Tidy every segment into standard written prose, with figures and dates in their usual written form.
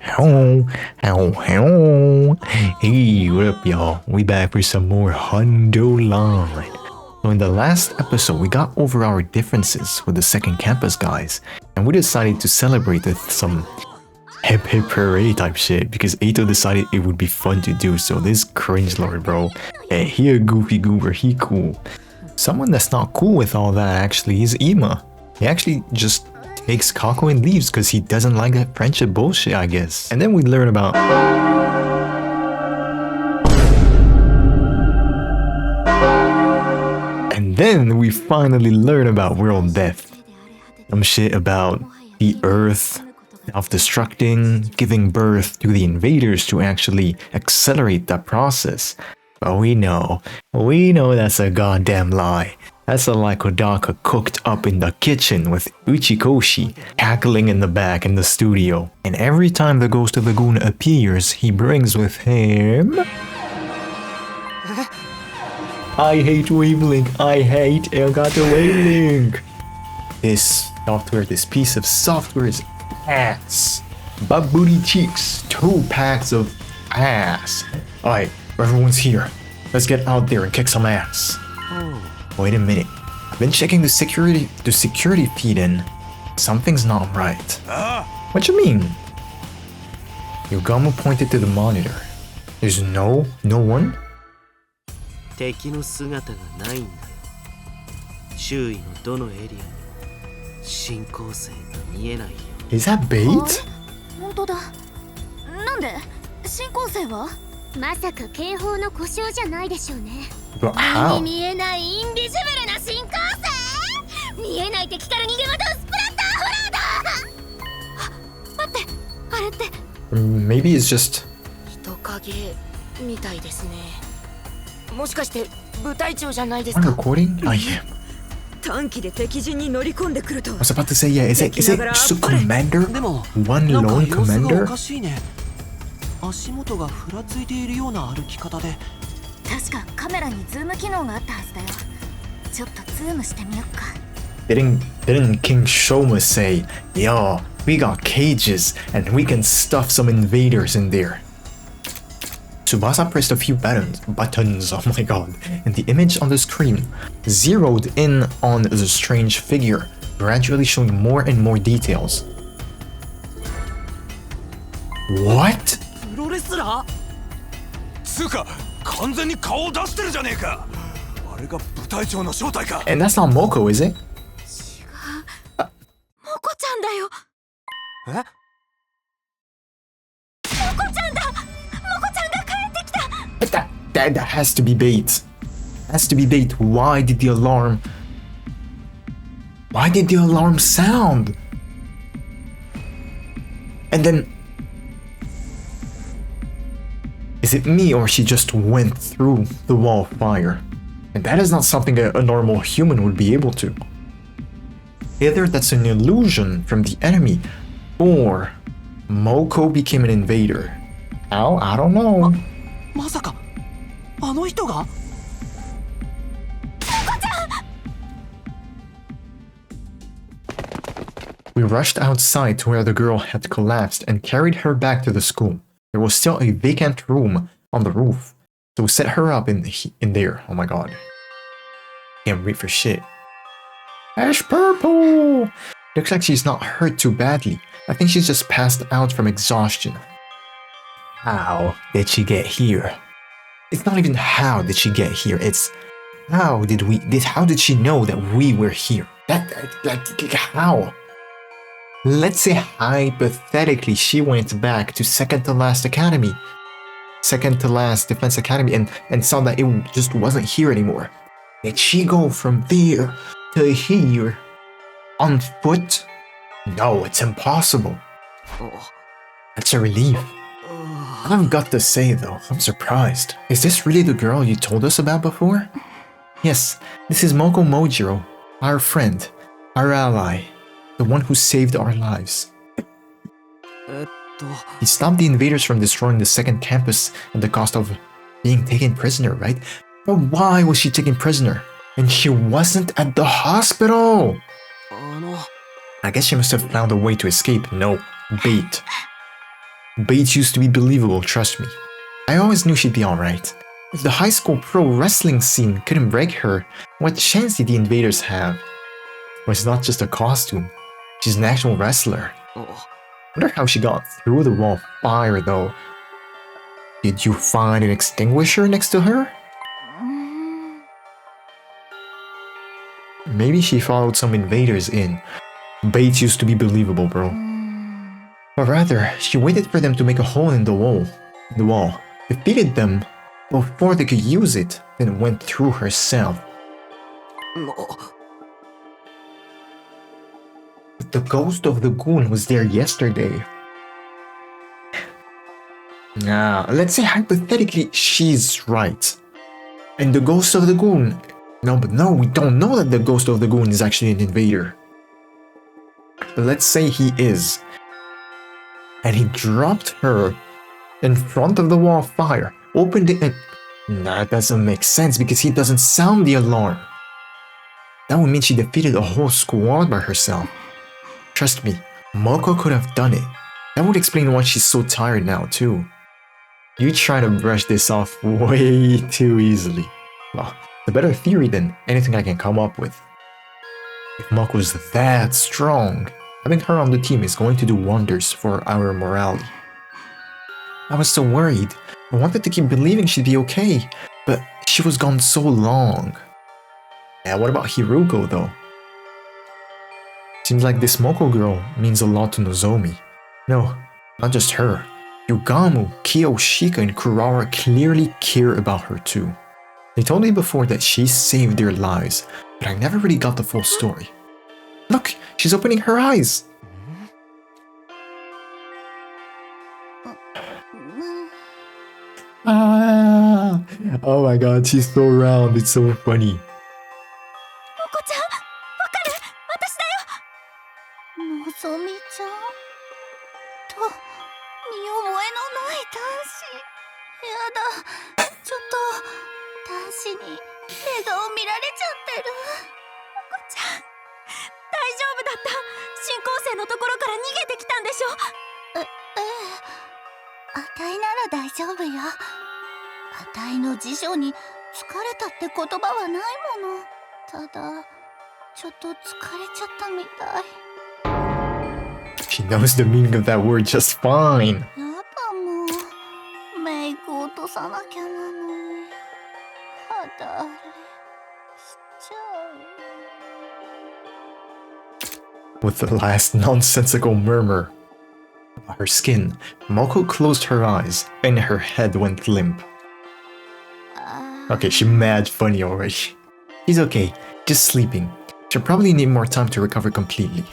Hello, hello. Hey, what up, y'all? We back for some more hundredline. So in the last episode, we got over our differences with the second campus guys, and we decided to celebrate with some hip hip hooray type shit because Ato decided it would be fun to do so. This cringe lord, bro. Hey, he a goofy goober, he cool. Someone that's not cool with all that actually is Ima. He actually just takes Kako and leaves because he doesn't like that friendship bullshit, I guess. And then we learn about... And then we finally learn about world death. Some shit about the earth self-destructing, giving birth to the invaders to actually accelerate that process. But we know that's a goddamn lie. That's a lie Kodaka cooked up in the kitchen with Uchikoshi cackling in the back in the studio. And every time the Ghost of Laguna appears, he brings with him... I hate Wavelink. I hate Elgato Wavelink. This software, this piece of software is ass. Butt booty cheeks. 2 packs of ass. Alright, everyone's here. Let's get out there and kick some ass. Wait a minute. I've been checking the security feed and something's not right. What you mean? Yogamo pointed to the monitor. There's no one? 敵の姿がないんだ。周囲のどのエリアに進行線が見えないよ。Is that bait? 本当だ。なんで？進行線は？まさか警報の故障じゃないでしょうね。But how? 見えないインビジブルな進行線？見えない敵から逃げ惑うスプラッターホラーだ。待って、あれって。Maybe it's just 人影みたいですね。もしかして部隊長じゃないですか。 I'm recording? I am. 短期で敵陣に乗り込んでくると。I was about to say, yeah, is it just a commander? One lone commander? 足元がふらついているような歩き方で。確かカメラにズーム機能があったはずだよ。ちょっとズームしてみよっか。Didn't King Shoma say, yo, we got cages and we can stuff some invaders in there? Tsubasa pressed a few buttons, oh my god, and the image on the screen zeroed in on the strange figure, gradually showing more and more details. What? プロレスラー？つうか完全に顔を出してるじゃねえか。あれが部隊長の正体か。 And that's not Moko, is it? 違う。モコちゃんだよ。え？モコちゃんだ。モコちゃんが帰ってきた。But that has to be bait. Has to be bait. Why did the alarm sound? And then is it me or she just went through the wall of fire? And that is not something a normal human would be able to. Either that's an illusion from the enemy, or Moko became an invader. How? I don't know. まさかあの人が？ We rushed outside to where the girl had collapsed and carried her back to the school. There was still a vacant room on the roof, so we set her up in there. Oh my god. Can't wait for shit. Ash purple! Looks like she's not hurt too badly. I think she's just passed out from exhaustion. How did she get here? It's not even how did she get here, it's how did she know that we were here? How? Let's say hypothetically she went back to second to last defense academy and saw that it just wasn't here anymore. Did she go from there to here on foot? No, it's impossible. That's a relief. I've got to say though, I'm surprised. Is this really the girl you told us about before? Yes, this is Moko Mojiro, our friend, our ally. The one who saved our lives. He stopped the invaders from destroying the second campus at the cost of being taken prisoner, right? But why was she taken prisoner? And she wasn't at the hospital! I guess she must have found a way to escape. No, bait. Bates used to be believable, trust me. I always knew she'd be alright. If the high school pro wrestling scene couldn't break her, what chance did the invaders have? Well, it's not just a costume. She's an actual wrestler. Wonder how she got through the wall of fire though. Did you find an extinguisher next to her? Maybe she followed some invaders in. Bates used to be believable, bro. Or rather, she waited for them to make a hole in the wall, defeated them before they could use it, then went through herself. But the ghost of the goon was there yesterday. Now, let's say hypothetically she's right. And the ghost of the goon... No, we don't know that the ghost of the goon is actually an invader. But let's say he is. And he dropped her in front of the wall of fire, opened it and... Nah, that doesn't make sense because he doesn't sound the alarm. That would mean she defeated a whole squad by herself. Trust me, Moko could have done it. That would explain why she's so tired now too. You try to brush this off way too easily. Well, the better theory than anything I can come up with. If Moko's that strong, having her on the team is going to do wonders for our morale. I was so worried. I wanted to keep believing she'd be okay, but she was gone so long. Yeah, what about Hiruko though? Seems like this Moko girl means a lot to Nozomi. No, not just her. Yugamu, Kiyoshika, and Kurara clearly care about her too. They told me before that she saved their lives, but I never really got the full story. Look, she's opening her eyes! Ah, oh my god, she's so round, it's so funny. Moko-chan, わかる？私だよ。のぞみちゃんと見覚えのない男子。やだ、ちょっと男子に笑顔見られちゃってる。モコちゃん、大丈夫だった。新校生のところから逃げてきたんでしょ？ええ。あたいなら大丈夫よ。あたいの辞書に疲れたって言葉はないもの。ただ、ちょっと疲れちゃったみたい。She knows the meaning of that word just fine. やだもう。メイク落とさなきゃなのに。肌荒れしちゃう。With the last nonsensical murmur about her skin, Moko closed her eyes and her head went limp. Okay, she's mad funny already. He's okay, just sleeping. She'll probably need more time to recover completely.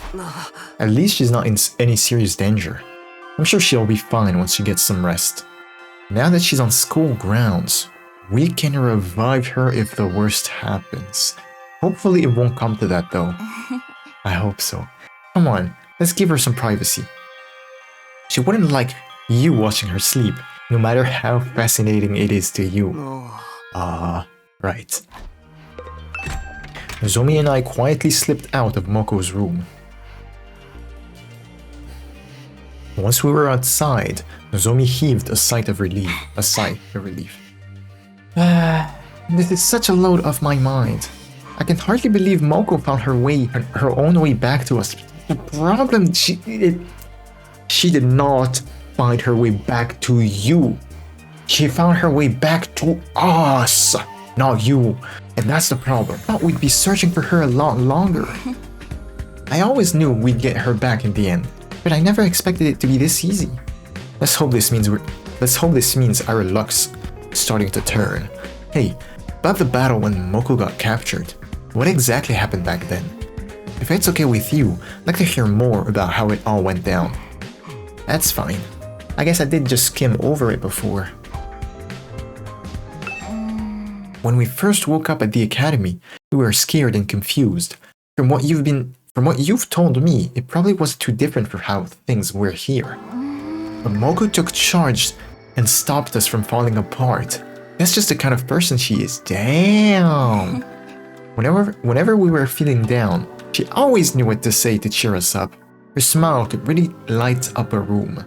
At least she's not in any serious danger. I'm sure she'll be fine once she gets some rest. Now that she's on school grounds, we can revive her if the worst happens. Hopefully it won't come to that though. I hope so. Come on, let's give her some privacy. She wouldn't like you watching her sleep, no matter how fascinating it is to you. Right. Nozomi and I quietly slipped out of Moko's room. Once we were outside, Nozomi heaved a sigh of relief. This is such a load off my mind. I can hardly believe Moko found her own way back to us. The problem, she did not find her way back to you. She found her way back to us, not you. And that's the problem. I thought we'd be searching for her a lot longer. I always knew we'd get her back in the end, but I never expected it to be this easy. Let's hope this means our luck's starting to turn. Hey, about the battle when Moko got captured. What exactly happened back then? If it's okay with you, I'd like to hear more about how it all went down. That's fine. I guess I did just skim over it before. When we first woke up at the academy, we were scared and confused. From what you've told me, it probably wasn't too different from how things were here. But Moko took charge and stopped us from falling apart. That's just the kind of person she is. Damn! Whenever we were feeling down, she always knew what to say to cheer us up. Her smile could really light up a room.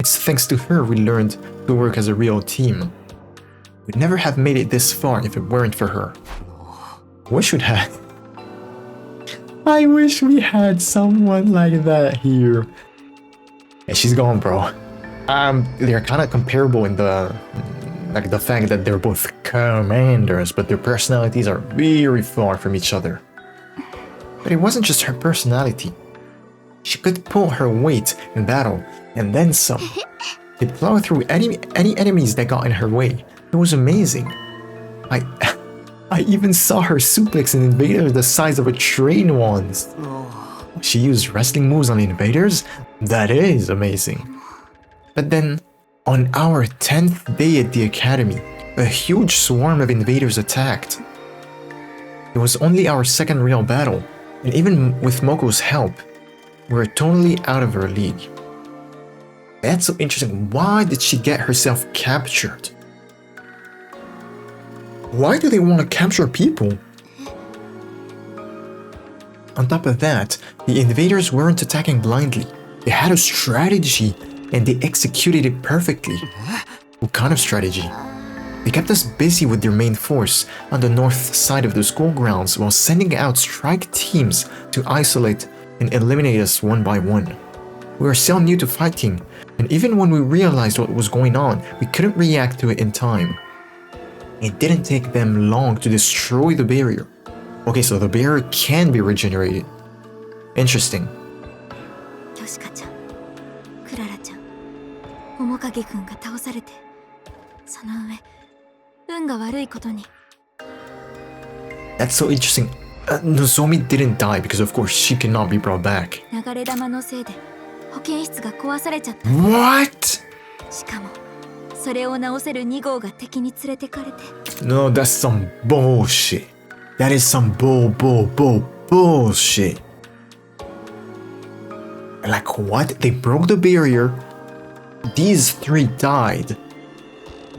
It's thanks to her we learned to work as a real team. We'd never have made it this far if it weren't for her. Wish we'd had. I wish we had someone like that here. And she's gone, bro. They're kind of comparable in the fact that they're both commanders, but their personalities are very far from each other. But it wasn't just her personality. She could pull her weight in battle, and then some. She'd plow through any enemies that got in her way. It was amazing. I even saw her suplex an invader the size of a train once. She used wrestling moves on the invaders? That is amazing. But then, on our 10th day at the academy, a huge swarm of invaders attacked. It was only our second real battle, and even with Moko's help, we were totally out of her league. That's so interesting. Why did she get herself captured? Why do they want to capture people? On top of that, the invaders weren't attacking blindly. They had a strategy, and they executed it perfectly. What kind of strategy? They kept us busy with their main force on the north side of the school grounds while sending out strike teams to isolate and eliminate us one by one. We were still new to fighting, and even when we realized what was going on, we couldn't react to it in time. It didn't take them long to destroy the barrier. Okay, so the barrier can be regenerated. Interesting. ヨシカちゃん、クララちゃん、面影くんが倒されて、その上、運が悪いことに。 That's so interesting. Nozomi didn't die because of course she cannot be brought back. 流れ弾のせいで保健室が壊されちゃった。 What? しかも、それを直せる2号が敵に連れてかれて。 No, that's some bullshit. That is some bullshit. Like what? They broke the barrier. These three died.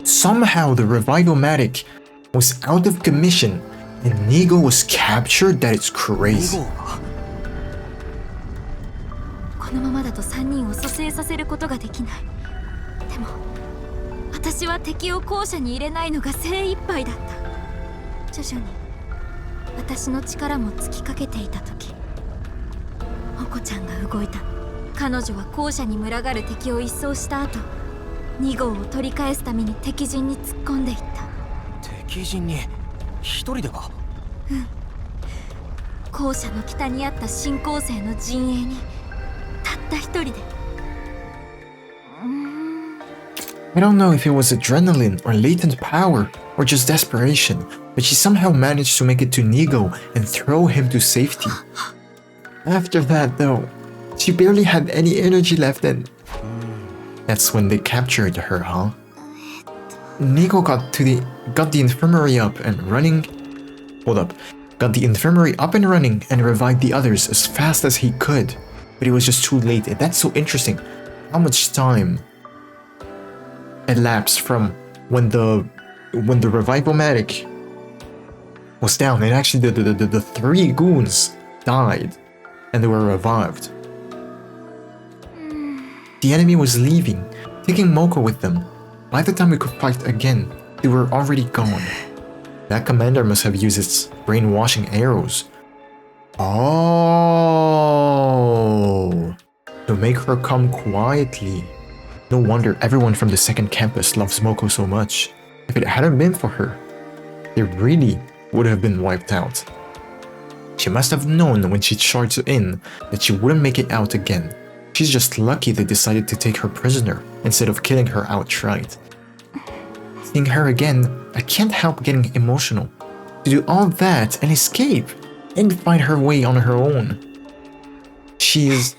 Somehow the Revival-matic was out of commission and Nigo was captured? That is crazy. このままだと3人を蘇生させることができない。でも、私は敵を校舎に入れないのが精一杯だった。徐々に私の力も尽きかけていた時、モコちゃんが動いた。彼女は校舎に群がる敵を一掃した後、2号を取り返すために敵陣に突っ込んでいった。敵陣に一人でか？うん。校舎の北にあった新校生の陣営にたった一人で。I don't know if it was adrenaline or latent power or just desperation, but she somehow managed to make it to Nigo and throw him to safety. After that though, she barely had any energy left and... That's when they captured her, huh? Nigo got the infirmary up and running... Hold up. Got the infirmary up and running and revived the others as fast as he could. But it was just too late, and that's so interesting. How much time elapsed from when the Revival-matic was down, and actually the three goons died and they were revived. The enemy was leaving, taking Moko with them. By the time we could fight again, they were already gone. That commander must have used its brainwashing arrows. Oh, to make her come quietly. No wonder everyone from the second campus loves Moko so much. If it hadn't been for her, they really would have been wiped out. She must have known when she charged in that she wouldn't make it out again. She's just lucky they decided to take her prisoner instead of killing her outright. Seeing her again, I can't help getting emotional. To do all that and escape and find her way on her own. She's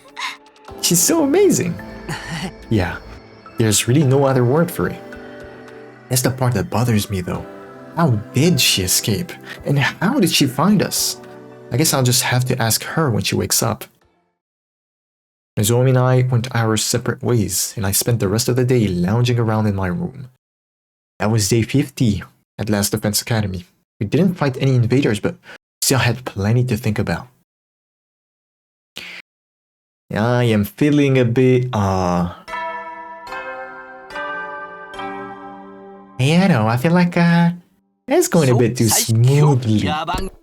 so amazing. Yeah, there's really no other word for it. That's the part that bothers me though. How did she escape? And how did she find us? I guess I'll just have to ask her when she wakes up. Nozomi and I went our separate ways, and I spent the rest of the day lounging around in my room. That was day 50 at Last Defense Academy. We didn't fight any invaders, but still had plenty to think about. I am feeling a bit, Yeah, I know, I feel like it's going a bit too smoothly.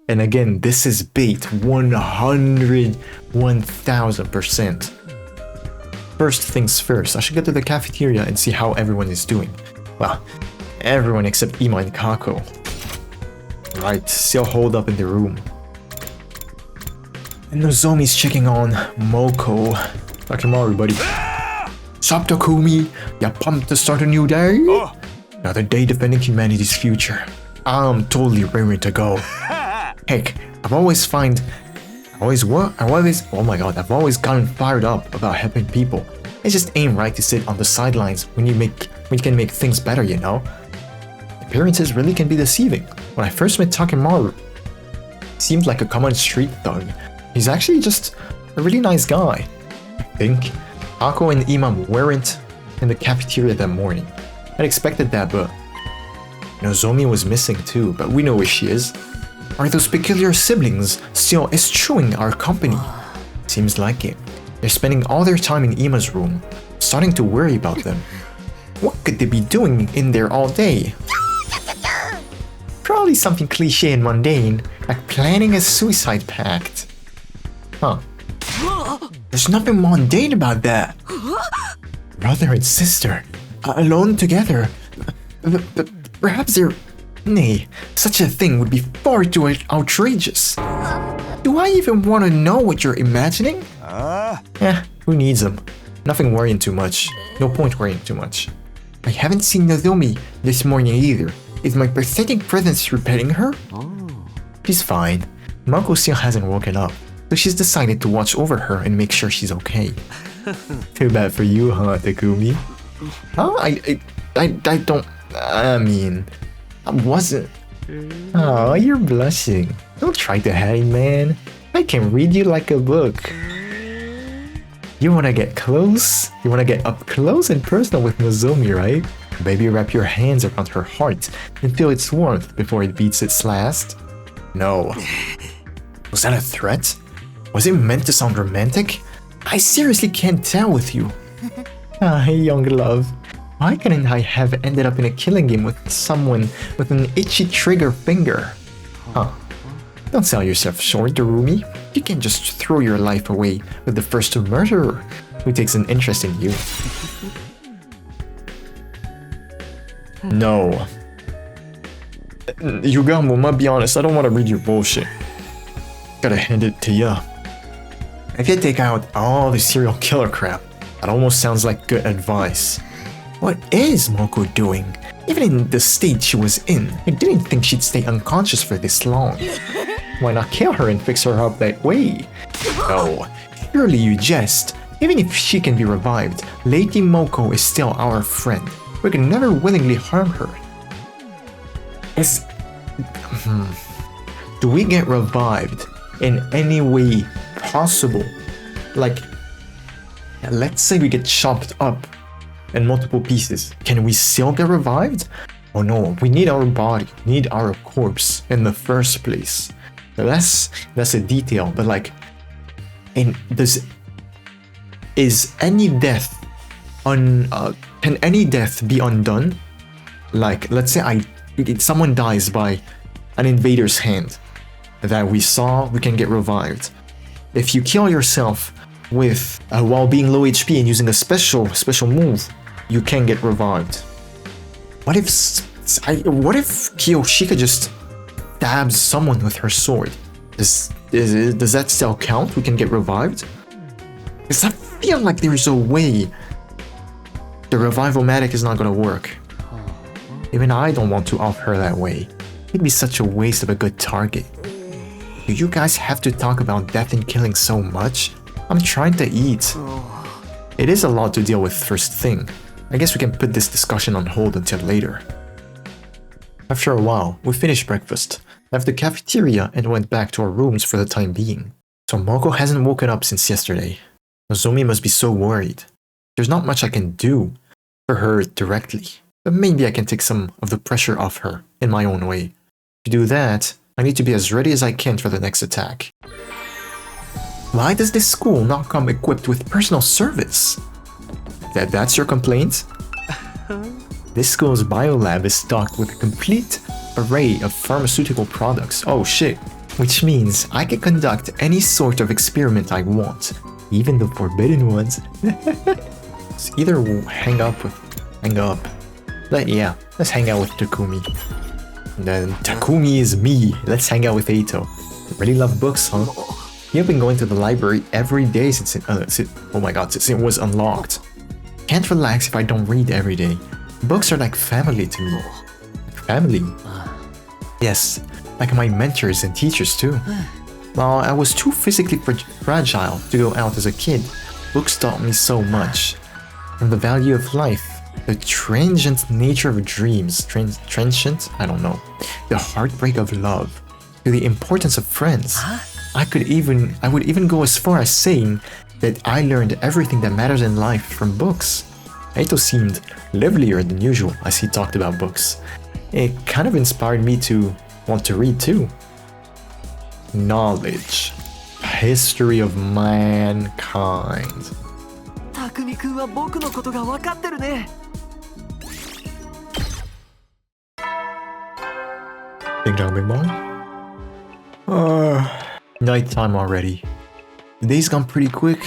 And again, this is bait 1000% First things first, I should get to the cafeteria and see how everyone is doing. Well, everyone except Ima and Kako. Right, still holed up in the room. And Nozomi's checking on Moko. Takimaru, buddy. Sup, Takumi? Ya pumped to start a new day? Another day defending humanity's future. I'm totally raring to go. Heck, I've always gotten fired up about helping people. It just ain't right to sit on the sidelines when you can make things better, you know? Appearances really can be deceiving. When I first met Takimaru, he seemed like a common street thug. He's actually just a really nice guy, I think. Ako and Ima weren't in the cafeteria that morning. I'd expected that, but Nozomi was missing too, but we know where she is. Are those peculiar siblings still eschewing our company? Seems like it. They're spending all their time in Ima's room. Starting to worry about them. What could they be doing in there all day? Probably something cliche and mundane, like planning a suicide pact. Huh. There's nothing mundane about that. Brother and sister, alone together. Perhaps they're... Nay, such a thing would be far too outrageous. Do I even want to know what you're imagining? Who needs them? Nothing worrying too much. No point worrying too much. I haven't seen Nozomi this morning either. Is my pathetic presence repelling her? She's fine. Moko still hasn't woken up, so she's decided to watch over her and make sure she's okay. Too bad for you, huh, Takumi? Huh? I wasn't. Oh, you're blushing. Don't try to hide, man. I can read you like a book. You wanna get close? You wanna get up close and personal with Nozomi, right? Baby, wrap your hands around her heart and feel its warmth before it beats its last. No. Was that a threat? Was it meant to sound romantic? I seriously can't tell with you. Hey, young love. Why couldn't I have ended up in a killing game with someone with an itchy trigger finger? Huh. Don't sell yourself short, Darumi. You can't just throw your life away with the first murderer who takes an interest in you. No. Yugamo, I'll be honest, I don't want to read your bullshit. Gotta hand it to ya. If you take out all the serial killer crap, that almost sounds like good advice. What is Moko doing? Even in the state she was in, I didn't think she'd stay unconscious for this long. Why not kill her and fix her up that way? No, surely you jest. Even if she can be revived, Lady Moko is still our friend. We can never willingly harm her. Do we get revived in any way possible? Like, let's say we get chopped up in multiple pieces. Can we still get revived? Oh no, we need our body, need our corpse in the first place. That's a detail, but like, is any death can any death be undone? Like, let's say someone dies by an invader's hand that we saw, we can get revived. If you kill yourself with while being low HP and using a special move, you can get revived. What if Kiyoshika just stabs someone with her sword? Does that still count? We can get revived? Because I feel like there's a way the revival-matic is not gonna work. Even I don't want to off her that way. It'd be such a waste of a good target. Do you guys have to talk about death and killing so much? I'm trying to eat. It is a lot to deal with first thing. I guess we can put this discussion on hold until later. After a while, we finished breakfast, left the cafeteria and went back to our rooms for the time being. So Moko hasn't woken up since yesterday. Nozomi must be so worried. There's not much I can do for her directly, but maybe I can take some of the pressure off her in my own way. To do that, I need to be as ready as I can for the next attack. Why does this school not come equipped with personal service? That's your complaint? This school's biolab is stocked with a complete array of pharmaceutical products. Oh shit. Which means I can conduct any sort of experiment I want, even the forbidden ones. Let's either hang up. Yeah, let's hang out with Takumi. And then Takumi is me. Let's hang out with Eito. Really love books, huh? You've been going to the library every day since it was unlocked. Can't relax if I don't read every day. Books are like family to me. Family? Yes, like my mentors and teachers too. While I was too physically fragile to go out as a kid, books taught me so much. From the value of life, the transient nature of dreams, transient? I don't know. The heartbreak of love, to the importance of friends. I would even go as far as saying that I learned everything that matters in life from books. Eito seemed livelier than usual as he talked about books. It kind of inspired me to want to read too. Knowledge. History of mankind. たくみくんは僕のことが分かってるね。Big John, Big Bong. Nighttime already. The day's gone pretty quick.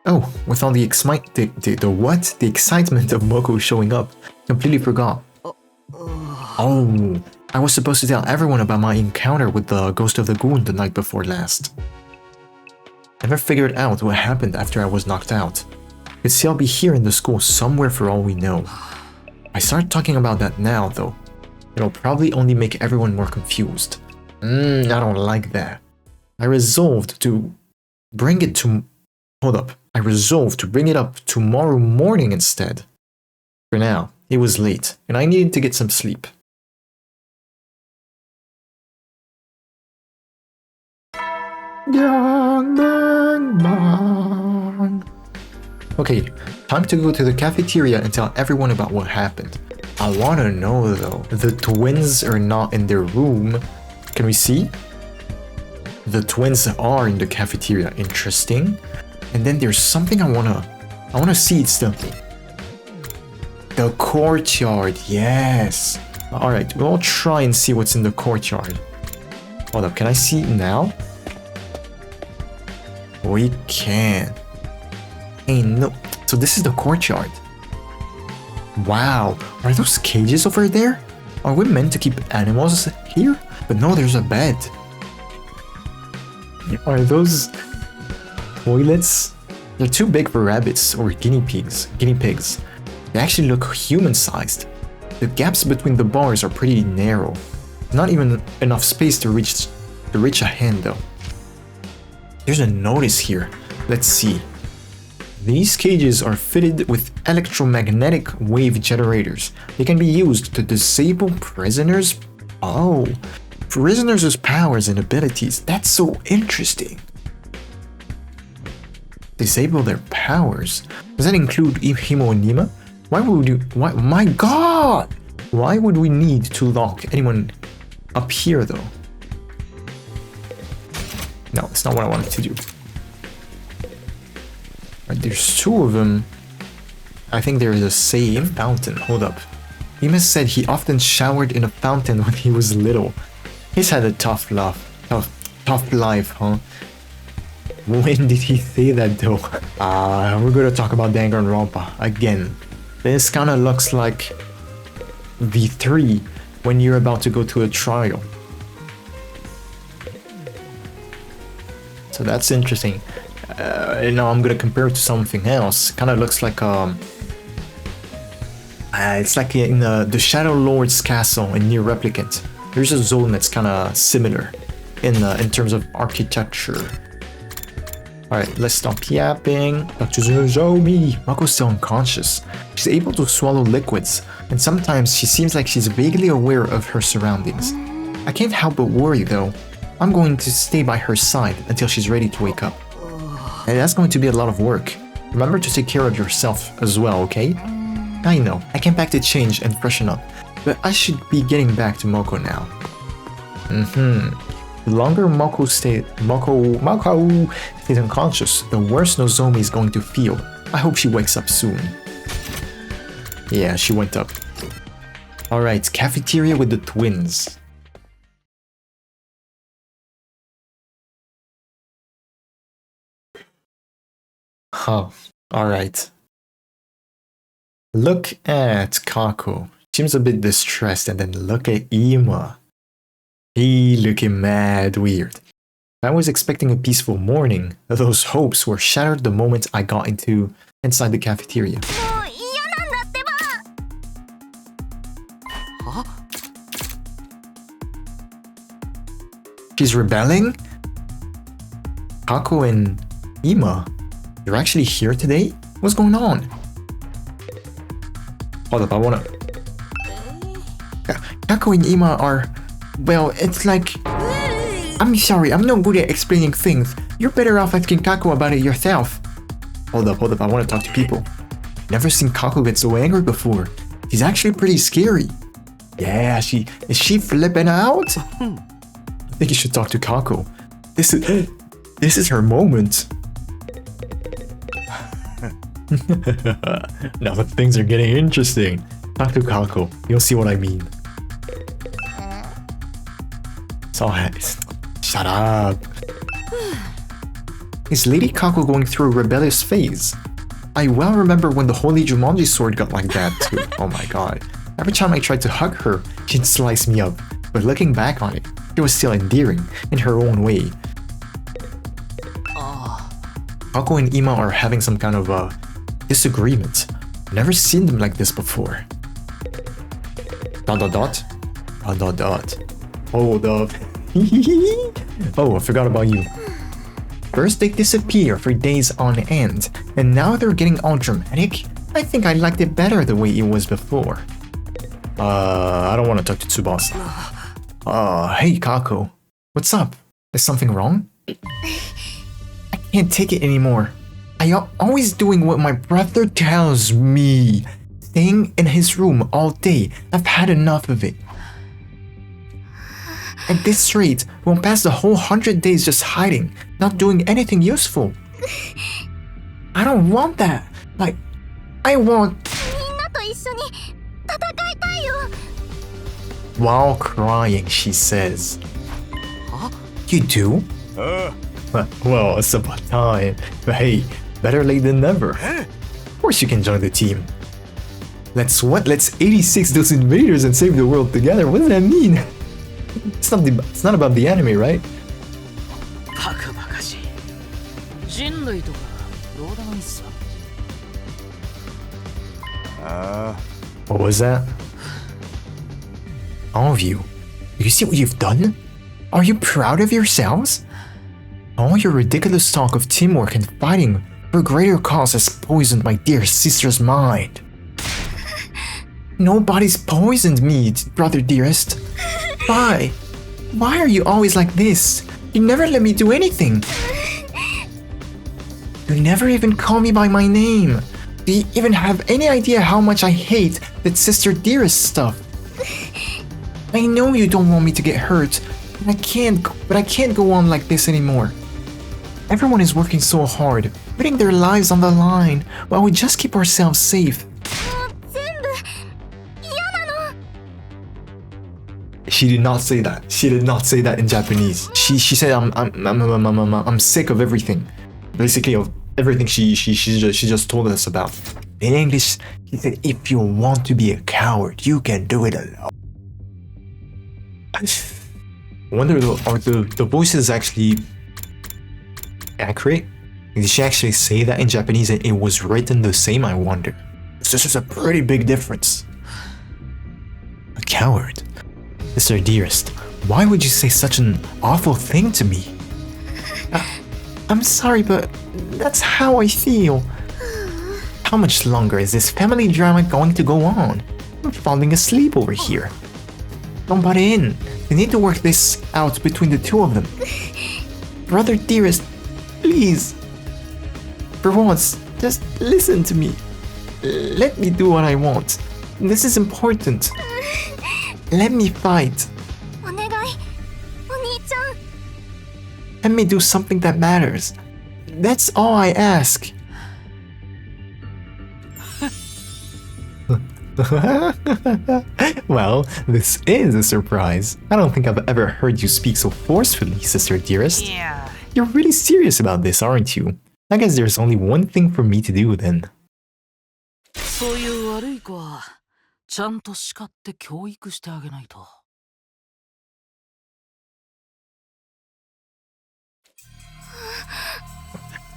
Oh, with all the excitement of Moko showing up, completely forgot. Oh, I was supposed to tell everyone about my encounter with the ghost of the Goon the night before last. Never figured out what happened after I was knocked out. Could still be here in the school somewhere for all we know. I start talking about that now, though. It'll probably only make everyone more confused. I don't like that. I resolved to bring it up tomorrow morning instead. For now, it was late, and I needed to get some sleep. Okay, time to go to the cafeteria and tell everyone about what happened. I wanna know though, the twins are not in their room. Can we see? The twins are in the cafeteria, interesting. And then there's something I wanna see, it's the courtyard, yes. Alright, we'll try and see what's in the courtyard. Hold up, can I see it now? We can. Hey, no. So this is the courtyard. Wow, are those cages over there? Are we meant to keep animals here? But no, there's a bed. Are those toilets? They're too big for rabbits or guinea pigs. They actually look human-sized. The gaps between the bars are pretty narrow. Not even enough space to reach a hand though. There's a notice here. Let's see. These cages are fitted with electromagnetic wave generators. They can be used to disable prisoners. Oh, prisoners' powers and abilities. That's so interesting. Disable their powers? Does that include Himo and Nima? My god! Why would we need to lock anyone up here though? No, it's not what I wanted to do. Right, there's two of them. I think there is a same fountain. Hold up. Nima said he often showered in a fountain when he was little. He's had a tough life, huh? When did he say that though? We're gonna talk about Danganronpa again. This kinda looks like V3 when you're about to go to a trial. So that's interesting. Now I'm gonna compare it to something else. Kinda looks like it's like in the Shadow Lord's castle in Nier Replicant. There's a zone that's kinda similar in terms of architecture. Alright, let's stop yapping. Dr. Zomi! Moko's still unconscious. She's able to swallow liquids, and sometimes she seems like she's vaguely aware of her surroundings. I can't help but worry though. I'm going to stay by her side until she's ready to wake up. And that's going to be a lot of work. Remember to take care of yourself as well, okay? I know, I came back to change and freshen up, but I should be getting back to Moko now. The longer Moko stays unconscious, the worse Nozomi is going to feel. I hope she wakes up soon. Yeah, she went up. Alright, cafeteria with the twins. Huh, alright. Look at Kako. Seems a bit distressed, and then look at Ima. He looking mad weird. I was expecting a peaceful morning. Those hopes were shattered the moment I got inside the cafeteria. もう嫌なんだってば。 She's rebelling? Kako and Ima, you're actually here today? What's going on? Hold up, I wanna... Kako and Ima are... Well, it's like... I'm sorry, I'm not good at explaining things. You're better off asking Kako about it yourself. Hold up, I wanna talk to people. Never seen Kako get so angry before. She's actually pretty scary. Yeah, is she flipping out? I think you should talk to Kako. This is her moment. Now that things are getting interesting. Talk to Kako. You'll see what I mean. So, shut up. Is Lady Kako going through a rebellious phase? I well remember when the Holy Jumanji sword got like that too. Oh my god. Every time I tried to hug her, she'd slice me up. But looking back on it, she was still endearing in her own way. Kako and Ima are having some kind of disagreement. Never seen them like this before. ... Hold up. Oh, I forgot about you. First they disappear for days on end, and now they're getting all dramatic? I think I liked it better the way it was before. I don't want to talk to Tsubasa. Hey Kako. What's up? Is something wrong? I can't take it anymore. I'm always doing what my brother tells me. Staying in his room all day. I've had enough of it. At this rate, we'll pass the whole 100 days just hiding, not doing anything useful. I don't want that. Like, I want... みんなと一緒に戦いたいよ。 While crying, she says. Huh? You do? Well, it's about time. But hey, better late than never. Of course you can join the team. Let's 86 those invaders and save the world together. What does that mean? It's not about the anime, right? バカバカしい。人類とかどうでもいいっすわ。What was that? All of you see what you've done? Are you proud of yourselves? All your ridiculous talk of teamwork and fighting for a greater cause has poisoned my dear sister's mind. Nobody's poisoned me, brother dearest. Why? Why are you always like this? You never let me do anything. You never even call me by my name. Do you even have any idea how much I hate that sister dearest stuff? I know you don't want me to get hurt, but I can't go on like this anymore. Everyone is working so hard, putting their lives on the line, while we just keep ourselves safe. もう全部嫌なの。 She did not say that. She did not say that in Japanese. She said I'm sick of everything. Basically of everything she just told us about. In English, she said if you want to be a coward, you can do it alone. I wonder are the voices actually accurate? Did she actually say that in Japanese and it was written the same? I wonder. This is a pretty big difference. A coward? Sister dearest, why would you say such an awful thing to me? I'm sorry, but that's how I feel. How much longer is this family drama going to go on? I'm falling asleep over here. Don't butt in. They need to work this out between the two of them. Brother dearest, please. For once, just listen to me. Let me do what I want. This is important. Let me fight. お願い、お兄ちゃん。 Let me do something that matters. That's all I ask. Well, this is a surprise. I don't think I've ever heard you speak so forcefully, sister dearest. Yeah. You're really serious about this, aren't you? I guess there's only one thing for me to do then. そういう悪い子はちゃんと叱って教育してあげないと。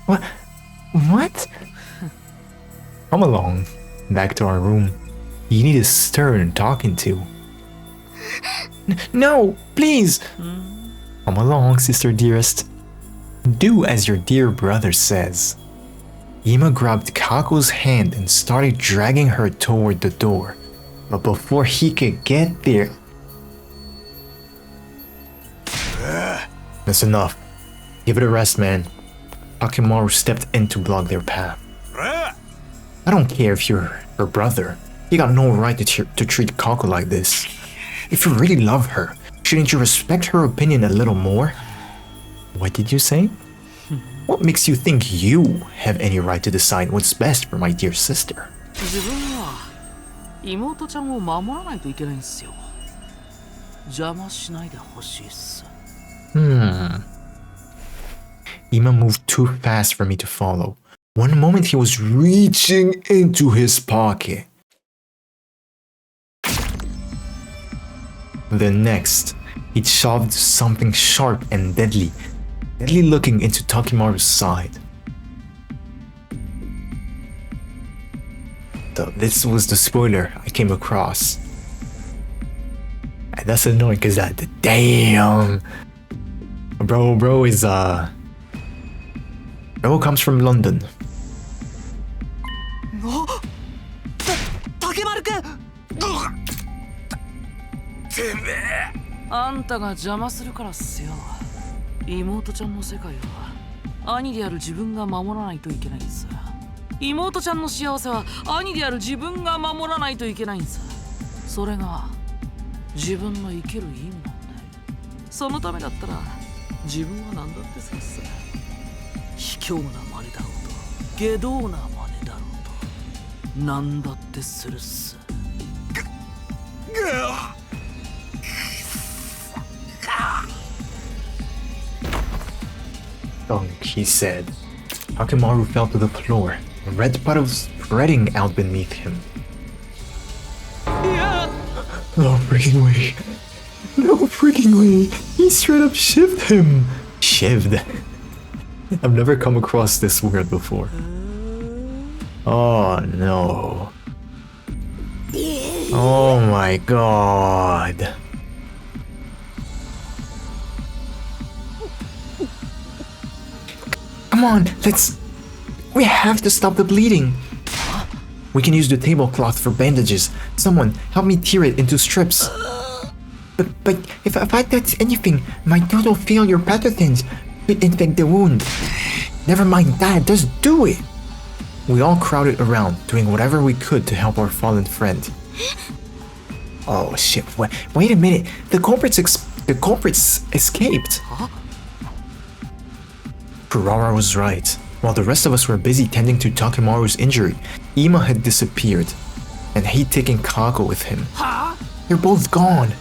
What? Come along. Back to our room. You need a stern talking to. No, please! Come along, sister dearest. Do as your dear brother says. Ima grabbed Kako's hand and started dragging her toward the door. But before he could get there... That's enough. Give it a rest, man. Takimaru stepped in to block their path. I don't care if you're her brother. You got no right to treat Kako like this. If you really love her, shouldn't you respect her opinion a little more? What did you say? What makes you think you have any right to decide what's best for my dear sister? 自分は妹ちゃんを守らないといけないんですよ。邪魔しないでほしいっす。Ima moved too fast for me to follow. One moment he was reaching into his pocket. The next, he shoved something sharp and deadly looking into Takimaru's side. So this was the spoiler I came across. And that's annoying because damn, bro is bro comes from London. 竹丸くん。あんたが邪魔するからっすよ。妹ちゃんの世界は兄である自分が守らないといけないんです。妹ちゃんの幸せは兄である自分が守らないといけないんです。それが自分の生きる意味なんだよ。そのためだったら自分は何だってするっす。卑怯な真似だろうと下道な真似だろうと何だってするっす。He said. Takimaru fell to the floor, red puddles spreading out beneath him. No freaking way. No freaking way. He straight up shivved him. Shivved. I've never come across this word before. Oh no. Oh my god. Come on, we have to stop the bleeding. We can use the tablecloth for bandages. Someone, help me tear it into strips. But if I touch anything, my total failure pathogens could infect the wound. Never mind that, just do it. We all crowded around, doing whatever we could to help our fallen friend. Oh shit, wait a minute. The culprits escaped. Kurara was right. While the rest of us were busy tending to Takimaru's injury, Ima had disappeared, and he'd taken Kako with him. They're both gone.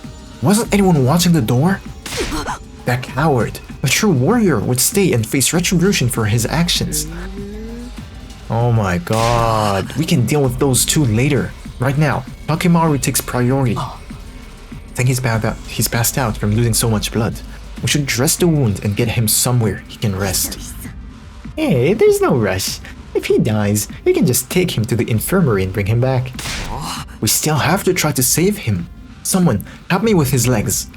Wasn't anyone watching the door? That coward. A true warrior would stay and face retribution for his actions. Oh my god. We can deal with those two later. Right now, Takimaru takes priority. I think he's passed out from losing so much blood. We should dress the wound and get him somewhere he can rest. Hey, there's no rush. If he dies, we can just take him to the infirmary and bring him back. We still have to try to save him. Someone, help me with his legs.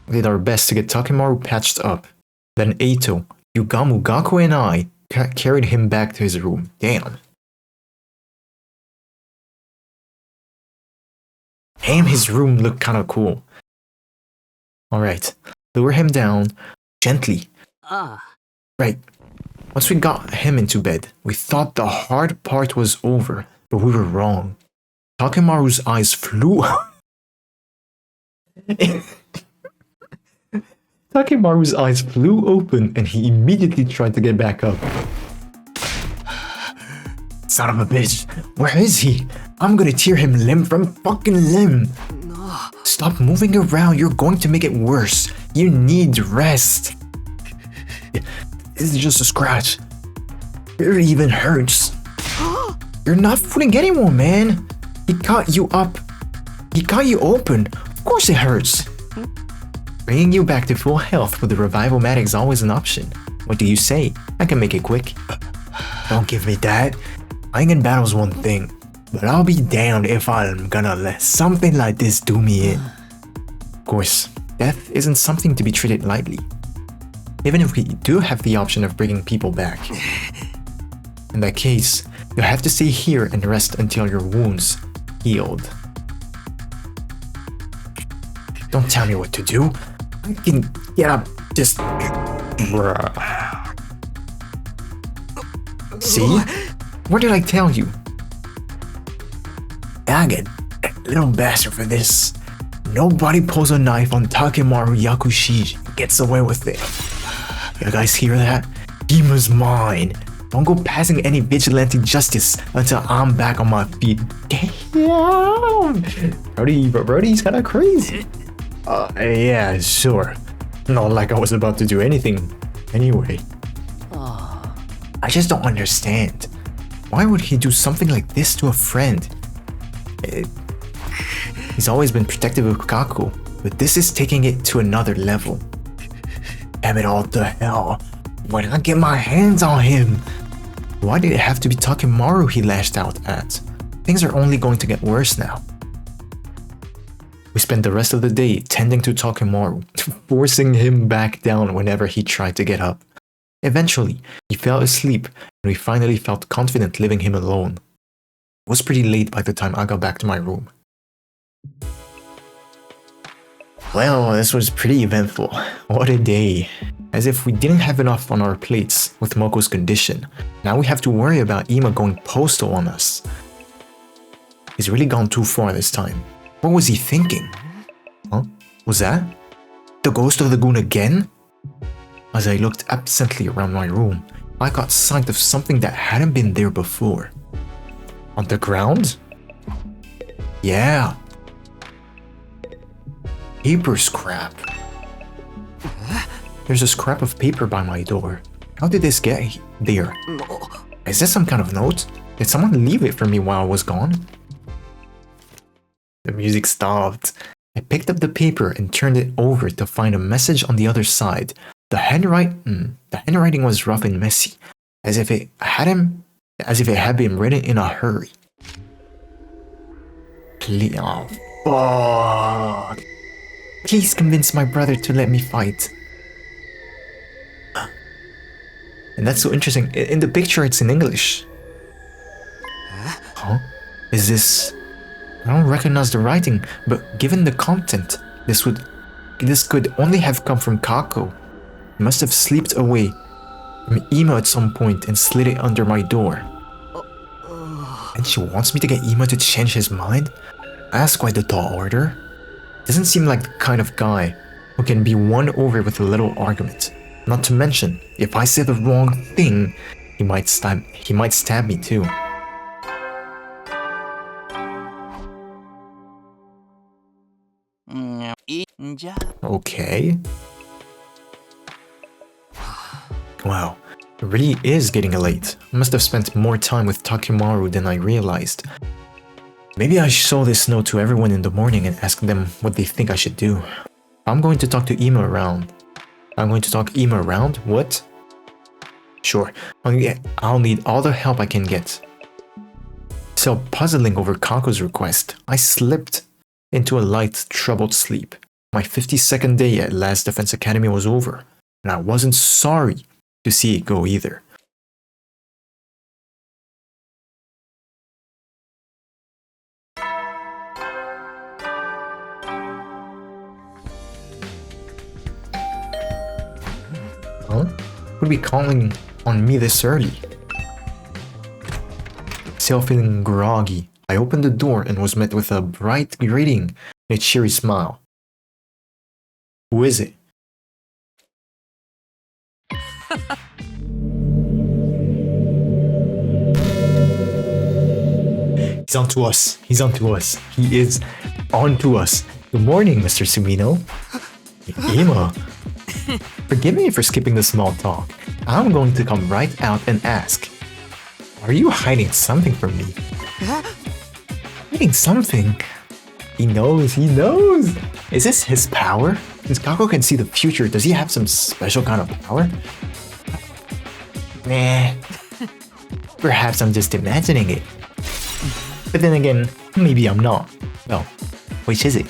We did our best to get Takimaru patched up. Then Eito, Yugamu, Gakko, and I carried him back to his room. Damn, his room looked kinda cool. Alright, lower him down gently. Right, once we got him into bed, we thought the hard part was over, but we were wrong. Takimaru's eyes flew. Takimaru's eyes flew open and he immediately tried to get back up. Son of a bitch, where is he? I'm gonna tear him limb from fucking limb. Stop moving around, you're going to make it worse. You need rest. This is just a scratch. It even hurts. You're not fooling anyone, man. He cut you up. He cut you open. Of course it hurts. Bringing you back to full health with the revival mat is always an option. What do you say? I can make it quick. Don't give me that. Lying in battle's one thing, but I'll be damned if I'm gonna let something like this do me in. Of course, death isn't something to be treated lightly. Even if we do have the option of bringing people back. In that case, you'll have to stay here and rest until your wounds healed. Don't tell me what to do. I can get up, just... See? What did I tell you? Agate, little bastard for this. Nobody pulls a knife on Takemaru Yakushi and gets away with it. You guys hear that? Ima's mine. Don't go passing any vigilante justice until I'm back on my feet. Damn! Brody's kinda crazy. Yeah, sure. Not like I was about to do anything anyway. I just don't understand. Why would he do something like this to a friend? He's always been protective of Kako, but this is taking it to another level. Damn it all to hell. Why did I get my hands on him? Why did it have to be Takemaru he lashed out at? Things are only going to get worse now. We spent the rest of the day tending to Takemaru, forcing him back down whenever he tried to get up. Eventually, he fell asleep and we finally felt confident leaving him alone. It was pretty late by the time I got back to my room. Well, this was pretty eventful. What a day. As if we didn't have enough on our plates with Moko's condition. Now we have to worry about Ima going postal on us. He's really gone too far this time. What was he thinking? Huh? Was that the ghost of the goon again? As I looked absently around my room, I caught sight of something that hadn't been there before. On the ground? Yeah. Paper scrap. There's a scrap of paper by my door. How did this get there? Is this some kind of note? Did someone leave it for me while I was gone? The music stopped. I picked up the paper and turned it over to find a message on the other side. The handwriting was rough and messy, as if it had been written in a hurry. Please, oh, fuck. Please convince my brother to let me fight. And that's so interesting. In the picture, it's in English. Huh? Is this... I don't recognize the writing, but given the content, this could only have come from Kako. He must have slipped away from Ima at some point and slid it under my door. And she wants me to get Ima to change his mind? That's quite the tall order. Doesn't seem like the kind of guy who can be won over with a little argument. Not to mention, if I say the wrong thing, he might stab me too. Okay. Wow, it really is getting late. I must have spent more time with Takemaru than I realized. Maybe I should show this note to everyone in the morning and ask them what they think I should do. I'm going to talk to Ima around. What? Sure, I'll need all the help I can get. Still puzzling over Kako's request, I slipped into a light, troubled sleep. My 52nd day at Last Defense Academy was over, and I wasn't sorry to see it go either. Huh? Who'd be calling on me this early? Still feeling groggy, I opened the door and was met with a bright greeting and a cheery smile. Who is it? He's on to us. He's on to us. He is on to us. Good morning, Mr. Sumino. Ima. Forgive me for skipping the small talk. I'm going to come right out and ask. Are you hiding something from me? Hiding something? He knows, he knows! Is this his power? Since Kako can see the future, does he have some special kind of power? Nah. Perhaps I'm just imagining it. But then again, maybe I'm not. Well, which is it?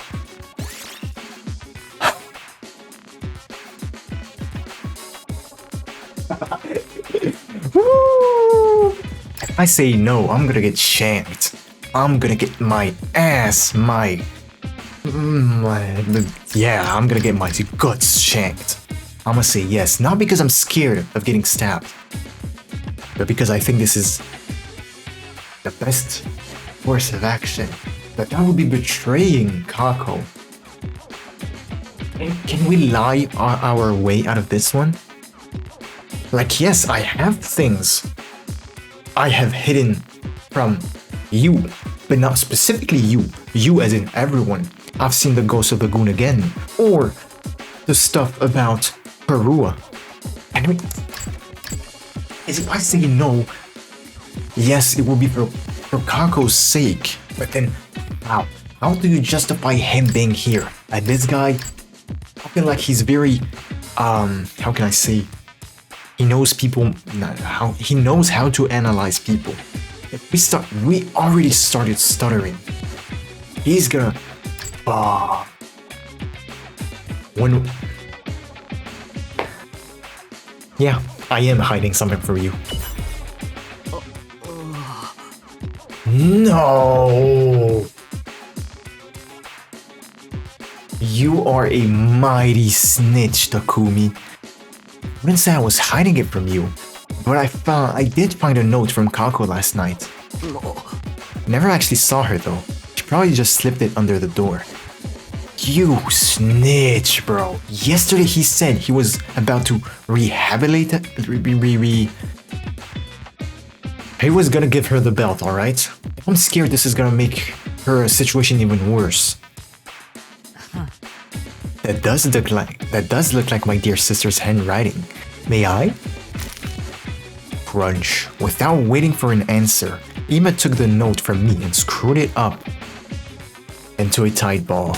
Woo! If I say no, I'm gonna get shanked. I'm gonna get my ass, yeah, I'm gonna get my guts shanked. I'm gonna say yes, not because I'm scared of getting stabbed, but because I think this is the best course of action. But that would be betraying Kako. And can we lie our way out of this one? Like, yes, I have things I have hidden from you, but not specifically you. You as in everyone. I've seen the Ghost of Lagoon again, or the stuff about Perua. And if I say no, yes, it will be for Kako's sake. But then, how do you justify him being here? And this guy, I feel like he's very, how can I say? He knows people, he knows how to analyze people. If we already started stuttering. He's gonna, yeah, I am hiding something from you. No! You are a mighty snitch, Takumi. I wouldn't say I was hiding it from you, but I did find a note from Kako last night. Never actually saw her though. She probably just slipped it under the door. You snitch, bro. Yesterday he said he was about to rehabilitate. He was gonna give her the belt, alright? I'm scared this is gonna make her situation even worse. That does look like my dear sister's handwriting. May I? Crunch. Without waiting for an answer, Ima took the note from me and screwed it up into a tight ball.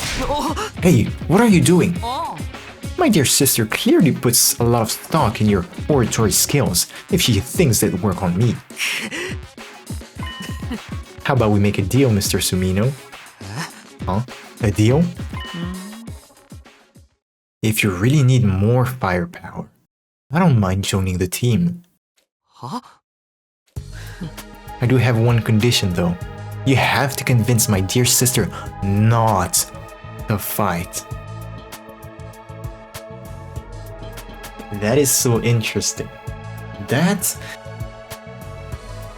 Hey, what are you doing? My dear sister clearly puts a lot of stock in your oratory skills if she thinks they'd work on me. How about we make a deal, Mr. Sumino? Huh? A deal? If you really need more firepower, I don't mind joining the team. Huh? I do have one condition though. You have to convince my dear sister not to fight. That is so interesting. That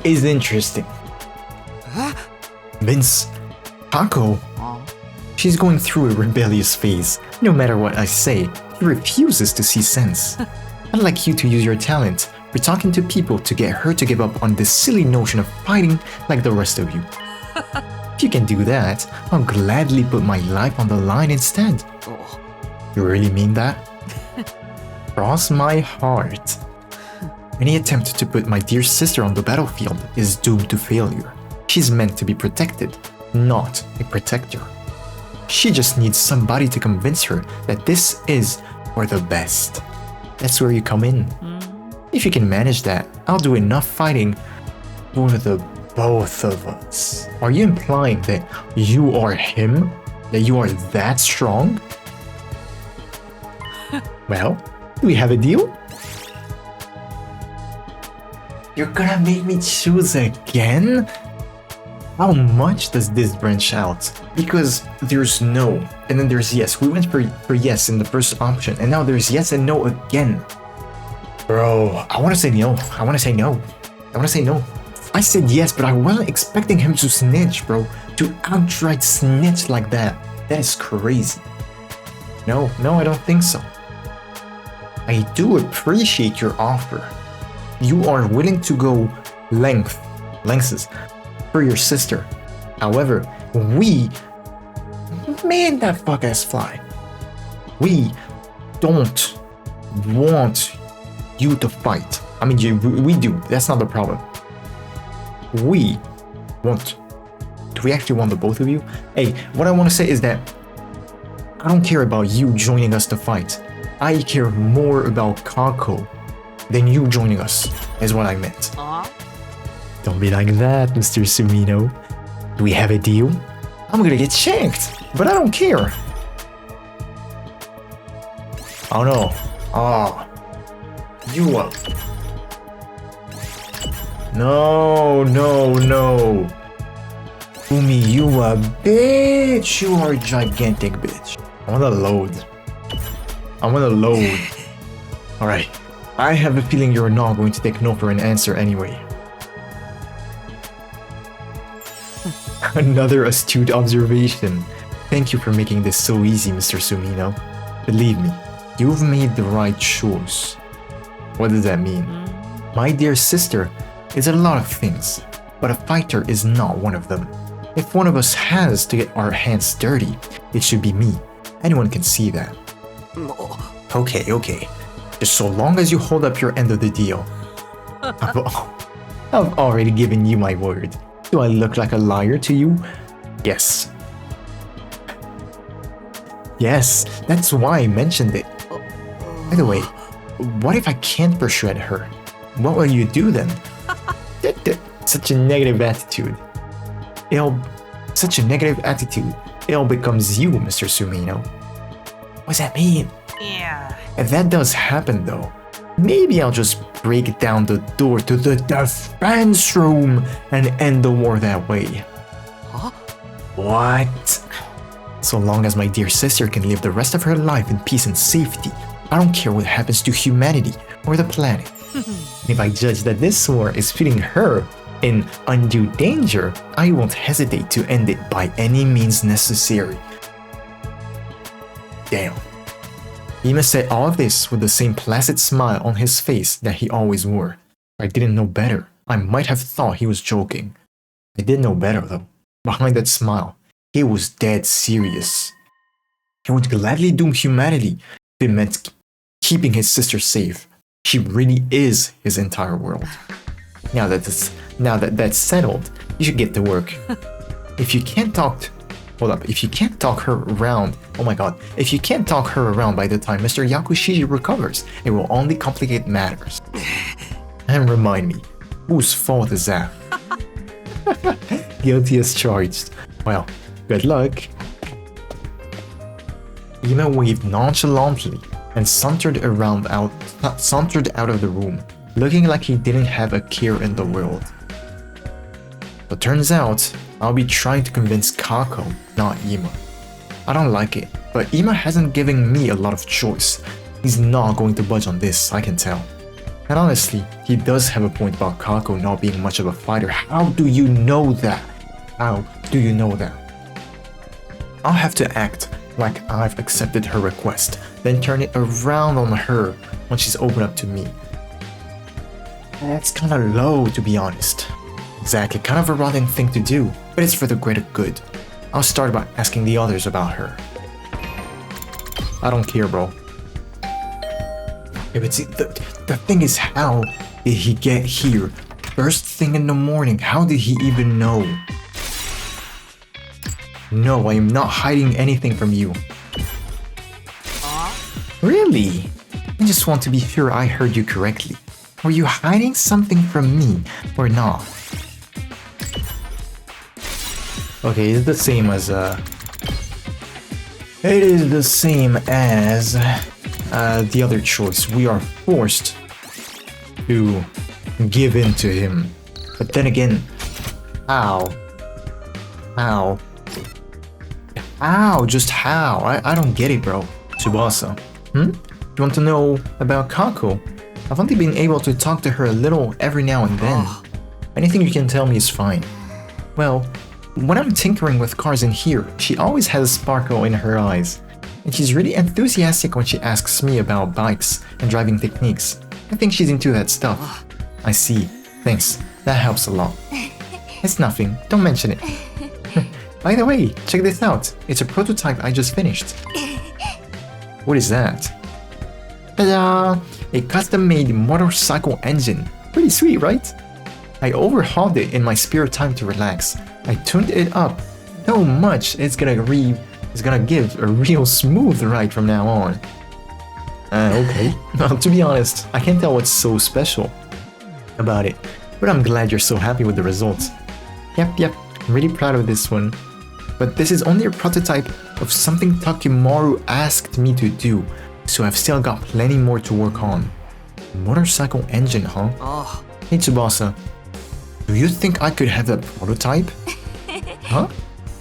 is interesting. Vince, Kako, she's going through a rebellious phase. No matter what I say, she refuses to see sense. I'd like you to use your talent for talking to people to get her to give up on this silly notion of fighting like the rest of you. If you can do that, I'll gladly put my life on the line instead. You really mean that? Cross my heart. Any attempt to put my dear sister on the battlefield is doomed to failure. She's meant to be protected, not a protector. She just needs somebody to convince her that this is for the best. That's where you come in. If you can manage that, I'll do enough fighting for the both of us. Are you implying that you are him? That you are that strong? Well, do we have a deal? You're gonna make me choose again? How much does this branch out? Because there's no, and then there's yes. We went for yes in the first option, and now there's yes and no again. Bro, I wanna say no. I wanna say no. I wanna say no. I said yes, but I wasn't expecting him to snitch, bro. To outright snitch like that. That is crazy. No, I don't think so. I do appreciate your offer. You are willing to go lengths for your sister. However, we... Man, that fuck-ass fly. We don't want you to fight. I mean, we do. That's not the problem. We want... Do we actually want the both of you? Hey, what I want to say is that I don't care about you joining us to fight. I care more about Kako than you joining us, is what I meant. Don't be like that, Mr. Sumino. Do we have a deal? I'm gonna get shanked, but I don't care. Oh no. Oh. You up. No, no, no. Umi, you a bitch. You are a gigantic bitch. I wanna load. Alright. I have a feeling you're not going to take no for an answer anyway. Another astute observation. Thank you for making this so easy, Mr. Sumino. Believe me, you've made the right choice. What does that mean? My dear sister is a lot of things, but a fighter is not one of them. If one of us has to get our hands dirty, it should be me. Anyone can see that. Okay. Just so long as you hold up your end of the deal. I've already given you my word. Do I look like a liar to you? Yes. Yes, that's why I mentioned it. By the way, what if I can't persuade her? What will you do then? Such a negative attitude. Such a negative attitude. It all becomes you, Mr. Sumino. What does that mean? Yeah. If that does happen though, maybe I'll just break down the door to the defense room and end the war that way. Huh? What? So long as my dear sister can live the rest of her life in peace and safety, I don't care what happens to humanity or the planet. If I judge that this war is putting her in undue danger, I won't hesitate to end it by any means necessary. Damn. Ima said all of this with the same placid smile on his face that he always wore. If I didn't know better, I might have thought he was joking. I did know better though. Behind that smile, he was dead serious. He would gladly doom humanity if it meant keeping his sister safe. She really is his entire world. Now that that's settled, you should get to work. If you can't talk her around, oh my god, if you can't talk her around by the time Mr. Yakushiji recovers, it will only complicate matters. And remind me, whose fault is that? Guilty as charged. Well, good luck. Ima waved nonchalantly and sauntered out of the room, looking like he didn't have a care in the world. But turns out, I'll be trying to convince Kako, not Ima. I don't like it, but Ima hasn't given me a lot of choice. He's not going to budge on this, I can tell. And honestly, he does have a point about Kako not being much of a fighter. How do you know that? How do you know that? I'll have to act like I've accepted her request, then turn it around on her when she's open up to me. That's kinda low, to be honest. Exactly, kind of a rotten thing to do, but it's for the greater good. I'll start by asking the others about her. I don't care, bro. If it's the thing is, how did he get here? First thing in the morning, how did he even know? No, I am not hiding anything from you. Really? I just want to be sure I heard you correctly. Were you hiding something from me or not? Okay, it's the same as it is the same as the other choice. We are forced to give in to him. But then again, how? How? How? Just how? I don't get it, bro. Tsubasa. You want to know about Kako? I've only been able to talk to her a little every now and then. Anything you can tell me is fine. Well, when I'm tinkering with cars in here, she always has a sparkle in her eyes. And she's really enthusiastic when she asks me about bikes and driving techniques. I think she's into that stuff. I see. Thanks. That helps a lot. It's nothing. Don't mention it. By the way, check this out. It's a prototype I just finished. What is that? Ta-da! A custom-made motorcycle engine. Pretty sweet, right? I overhauled it in my spare time to relax. I tuned it up so much it's gonna give a real smooth ride from now on. Okay. Well, to be honest, I can't tell what's so special about it, but I'm glad you're so happy with the results. Yep, I'm really proud of this one. But this is only a prototype of something Takimaru asked me to do, so I've still got plenty more to work on. Motorcycle engine, huh? Oh, Hey Tsubasa, do you think I could have that prototype? Huh?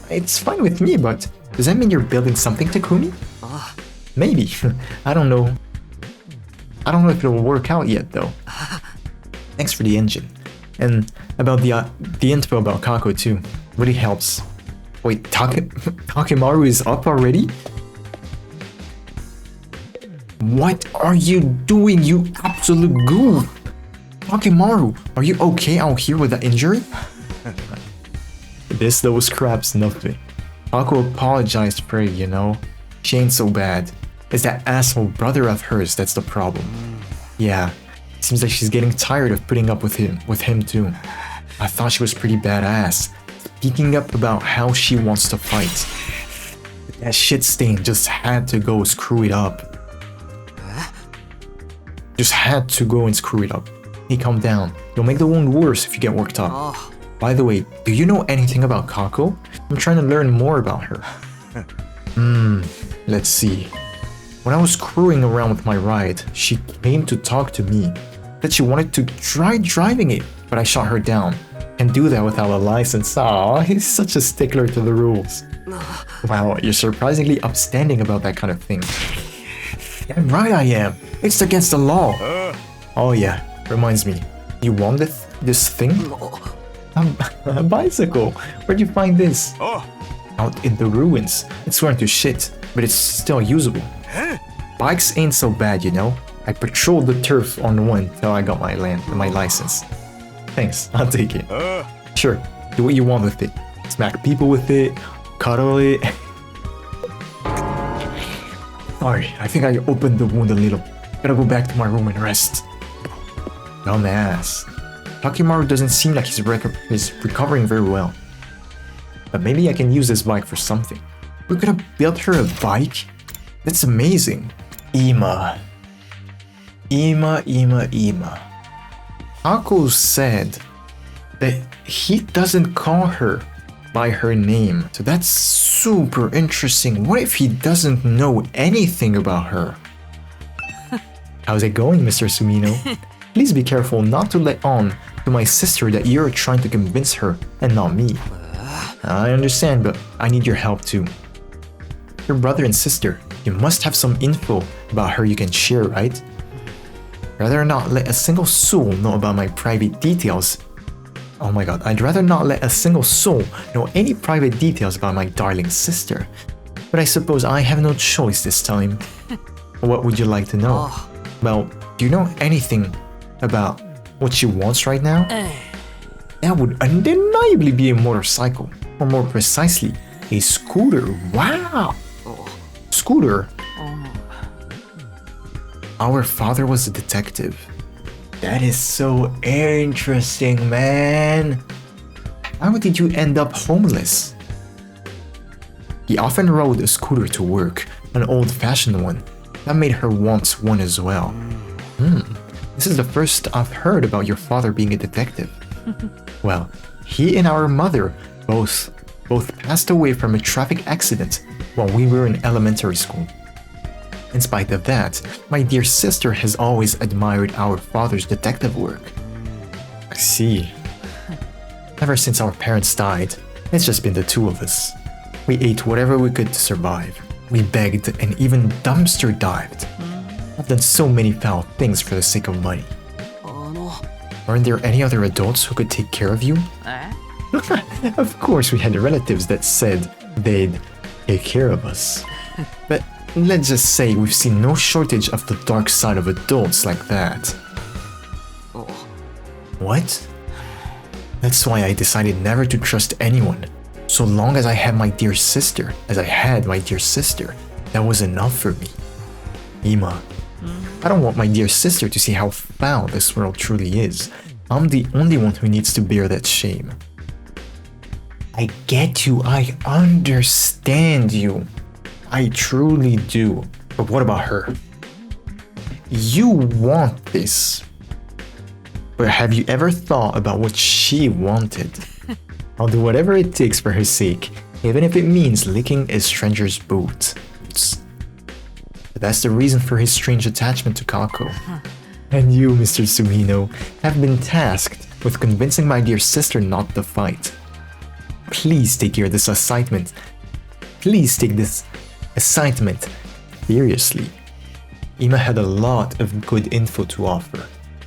It's fine with me, but does that mean you're building something, Takumi? Maybe. I don't know. I don't know if it'll work out yet, though. Thanks for the engine. And about the info about Kako too. Really helps. Wait, Takimaru is up already? What are you doing, you absolute goof? Takimaru, are you okay out here with that injury? This though scraps nothing. Kako apologized for it, you know. She ain't so bad. It's that asshole brother of hers that's the problem. Yeah, seems like she's getting tired of putting up with him too. I thought she was pretty badass, speaking up about how she wants to fight. But that shit stain just had to go screw it up. Just had to go and screw it up. Hey, calm down. You'll make the wound worse if you get worked up. By the way, do you know anything about Kako? I'm trying to learn more about her. Let's see. When I was screwing around with my ride, she came to talk to me. That she wanted to try driving it, but I shot her down. Can't do that without a license. Aw, he's such a stickler to the rules. Wow, you're surprisingly upstanding about that kind of thing. Damn right I am. It's against the law. Oh yeah, reminds me. You won this thing? A bicycle. Where'd you find this? Out in the ruins. It's turned to shit, but it's still usable. Bikes ain't so bad, you know. I patrolled the turf on one till I got my license. Thanks, I'll take it. Sure, do what you want with it. Smack people with it, cuddle it. Sorry, I think I opened the wound a little. Gotta go back to my room and rest. Dumbass. Takimaru doesn't seem like he's recovering very well. But maybe I can use this bike for something. We're gonna build her a bike? That's amazing. Ima. Kako said that he doesn't call her by her name. So that's super interesting. What if he doesn't know anything about her? How's it going, Mr. Sumino? Please be careful not to let on to my sister that you're trying to convince her and not me. I understand, but I need your help too. Your brother and sister, you must have some info about her you can share, right? Rather not let a single soul know about my private details. Oh my god, I'd rather not let a single soul know any private details about my darling sister. But I suppose I have no choice this time. What would you like to know? Well, do you know anything about what she wants right now? That would undeniably be a motorcycle, or more precisely, a scooter. Wow! Scooter? Our father was a detective. That is so interesting, man. How did you end up homeless? He often rode a scooter to work, an old-fashioned one. That made her want one as well. This is the first I've heard about your father being a detective. Well, he and our mother both passed away from a traffic accident while we were in elementary school. In spite of that, my dear sister has always admired our father's detective work. I see. Ever since our parents died, it's just been the two of us. We ate whatever we could to survive. We begged and even dumpster dived. I've done so many foul things for the sake of money. Weren't there any other adults who could take care of you? Of course we had relatives that said they'd take care of us. But let's just say we've seen no shortage of the dark side of adults like that. What? That's why I decided never to trust anyone. So long as I had my dear sister, that was enough for me. Ima, I don't want my dear sister to see how foul this world truly is. I'm the only one who needs to bear that shame. I get you, I understand you. I truly do. But what about her? You want this. But have you ever thought about what she wanted? I'll do whatever it takes for her sake, even if it means licking a stranger's boots. But that's the reason for his strange attachment to Kako. And you, Mr. Sumino, have been tasked with convincing my dear sister not to fight. Please take care of this assignment. Please take this assignment seriously. Ima had a lot of good info to offer.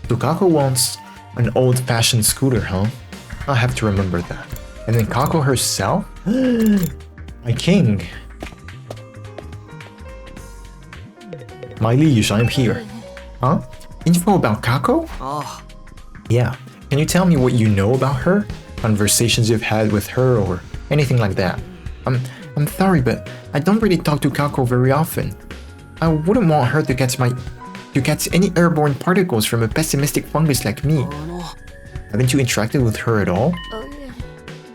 So Kako wants an old-fashioned scooter, huh? I'll have to remember that. And then Kako herself? My king. My liege, I'm here. Huh? Info about Kako? Oh. Yeah. Can you tell me what you know about her? Conversations you've had with her or anything like that? I'm sorry, but I don't really talk to Kako very often. I wouldn't want her to catch any airborne particles from a pessimistic fungus like me. Oh no. Haven't you interacted with her at all?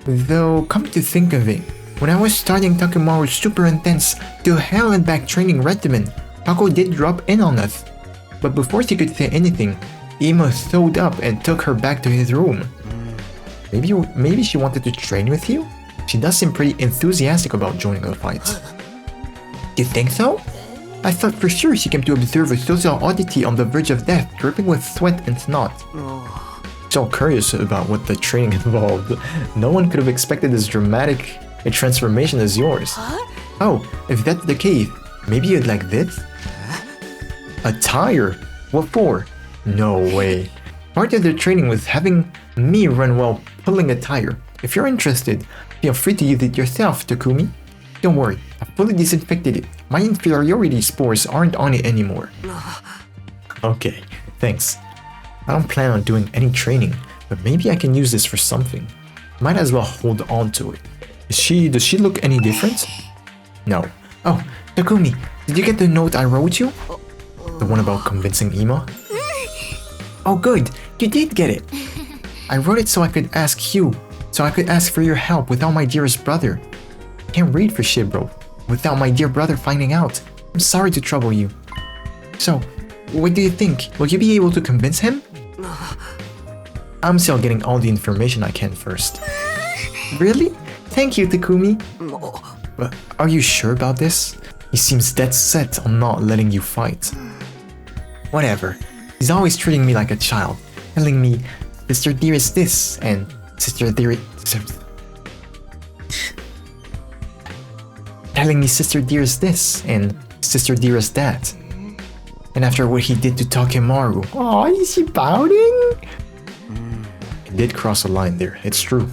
Though, come to think of it, when I was starting Takemaru's super intense to hell and back training regimen, Kako did drop in on us. But before she could say anything, Ima thawed up and took her back to his room. Maybe she wanted to train with you? She does seem pretty enthusiastic about joining a fight. You think so? I thought for sure she came to observe a social oddity on the verge of death, dripping with sweat and snot. So curious about what the training involved. No one could have expected as dramatic a transformation as yours. Oh, if that's the case, maybe you'd like this? A tire? What for? No way. Part of the training was having me run while pulling a tire. If you're interested, feel free to use it yourself, Takumi. Don't worry, I fully disinfected it. My inferiority spores aren't on it anymore. Okay, thanks. I don't plan on doing any training, but maybe I can use this for something. Might as well hold on to it. Does she look any different? No. Oh, Takumi, did you get the note I wrote you? The one about convincing Ima? Oh good, you did get it. I wrote it so I could ask for your help without my dearest brother. Can't read for shit, bro. Without my dear brother finding out. I'm sorry to trouble you. So, what do you think? Will you be able to convince him? I'm still getting all the information I can first. Really? Thank you, Takumi. But are you sure about this? He seems dead set on not letting you fight. Whatever. He's always treating me like a child, telling me, Sister dearest this, and Sister dearest... telling me Sister dearest this, and Sister dearest that. And after what he did to Takemaru... Aw, is he pouting? He did cross a line there, it's true.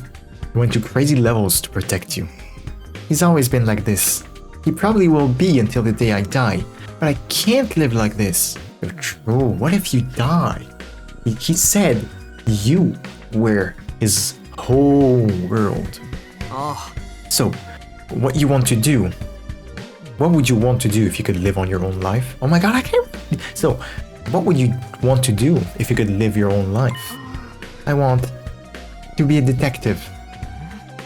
He went to crazy levels to protect you. He's always been like this. He probably will be until the day I die, but I can't live like this. But true, what if you die? He said you were his whole world. So, what you want to do? What would you want to do if you could live on your own life? Oh my god, I can't... So, what would you want to do if you could live your own life? I want to be a detective.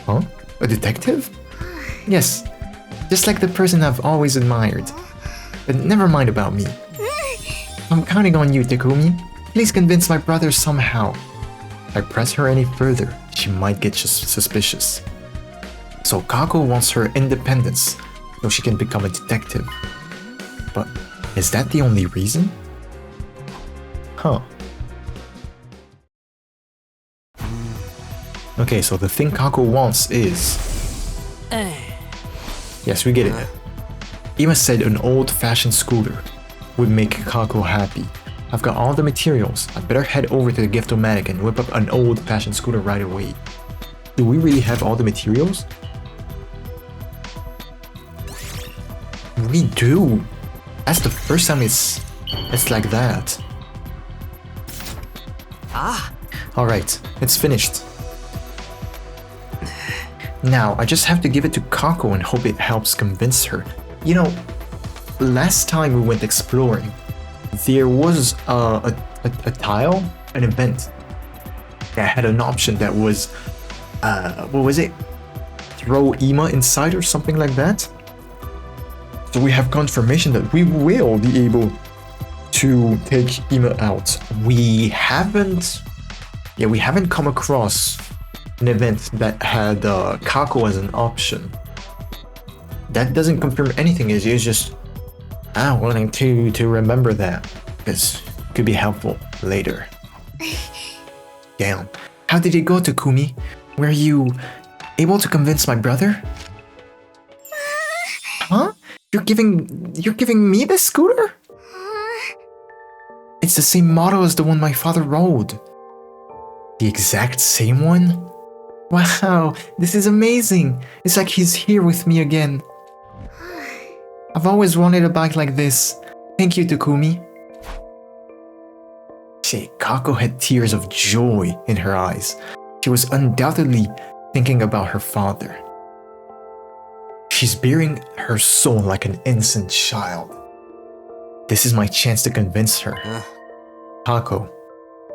Huh? A detective? Yes, just like the person I've always admired. But never mind about me. I'm counting on you, Takumi. Please convince my brother somehow. If I press her any further, she might get suspicious. So Kako wants her independence, so she can become a detective. But is that the only reason? Huh. Okay, so the thing Kako wants is... Yes, we get it. Ima said an old-fashioned scooter would make Kako happy. I've got all the materials. I'd better head over to the Gift-O-Matic and whip up an old-fashioned scooter right away. Do we really have all the materials? We do! That's the first time it's like that. Alright, it's finished. Now, I just have to give it to Kako and hope it helps convince her. You know, last time we went exploring, there was a tile, an event that had an option that was, what was it? Throw Ima inside or something like that. So we have confirmation that we will be able to take Ima out. We haven't come across an event that had Kako as an option. That doesn't confirm anything. It's just wanting to remember that, because it could be helpful later. Damn. How did it go, Takumi? Were you able to convince my brother? Huh? You're giving me the scooter? It's the same model as the one my father rode. The exact same one? Wow, this is amazing. It's like he's here with me again. I've always wanted a bike like this. Thank you, Takumi. Kako had tears of joy in her eyes. She was undoubtedly thinking about her father. She's bearing her soul like an innocent child. This is my chance to convince her. Kako,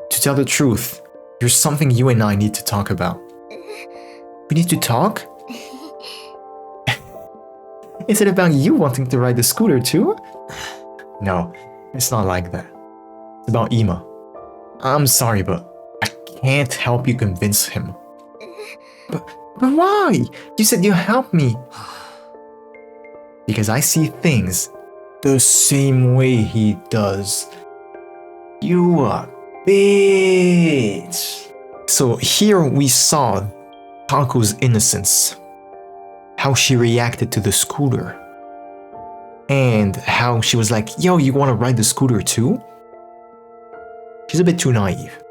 to tell the truth, there's something you and I need to talk about. We need to talk? Is it about you wanting to ride the scooter too? No, it's not like that. It's about Ima. I'm sorry, but I can't help you convince him. But why? You said you'll help me. Because I see things the same way he does. You a bitch. So here we saw Kako's innocence. How she reacted to the scooter. And how she was like, yo, you wanna ride the scooter too? She's a bit too naive.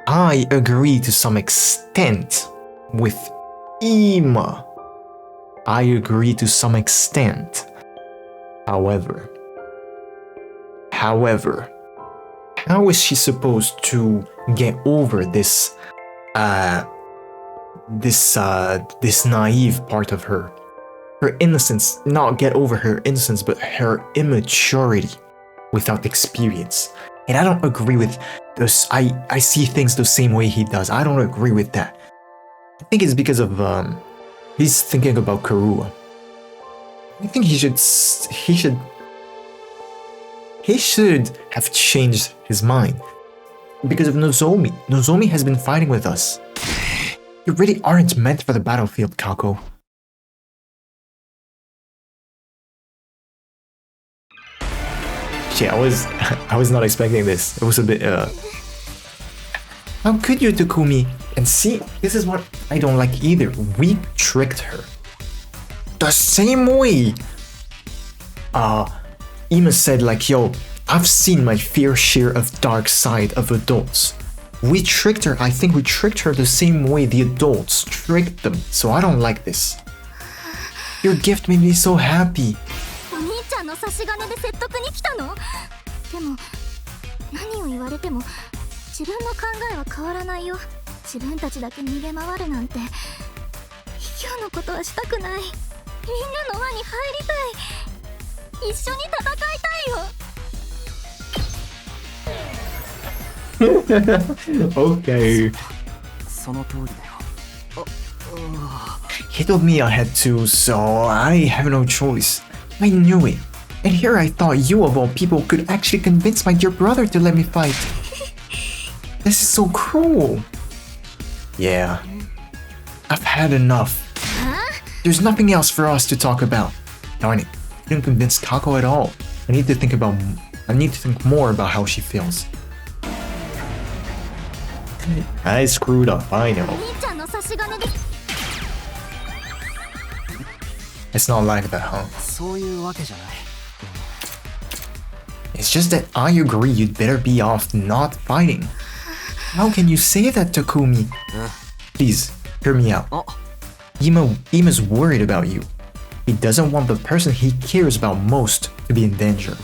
I agree to some extent with Ima. I agree to some extent. However, how is she supposed to get over this naive part of her? Her innocence, not get over her innocence, but her immaturity without experience. And I don't agree with this. I see things the same way he does. I don't agree with that. I think it's because of he's thinking about Karua. I think he should have changed his mind because of Nozomi. Nozomi has been fighting with us. You really aren't meant for the battlefield, Kako. Shit, I was not expecting this. It was a bit How could you, Takumi? And see, this is what I don't like either. We tricked her. The same way Ima said like, yo, I've seen my fair share of dark side of adults. We tricked her. I think we tricked her the same way the adults tricked them. So I don't like this. Your gift made me so happy. お兄ちゃんの差し金で説得に来たの？でも何を言われても自分の考えは変わらないよ。自分たちだけ逃げ回るなんて卑怯なことはしたくない。みんなの輪に入りたい。一緒に戦いたいよ。Okay. その通りだよ。He told me I had to, so I have no choice. I knew it. And here I thought you of all people could actually convince my dear brother to let me fight. This is so cruel. Yeah. I've had enough. There's nothing else for us to talk about. Darn it. I didn't convince Kako at all. I need to think more about how she feels. I screwed up, I know. It's not like that, huh? そういうわけじゃない。 It's just that I agree you'd better be off not fighting. How can you say that, Takumi? Please, hear me out. Ima's worried about you. He doesn't want the person he cares about most to be in danger.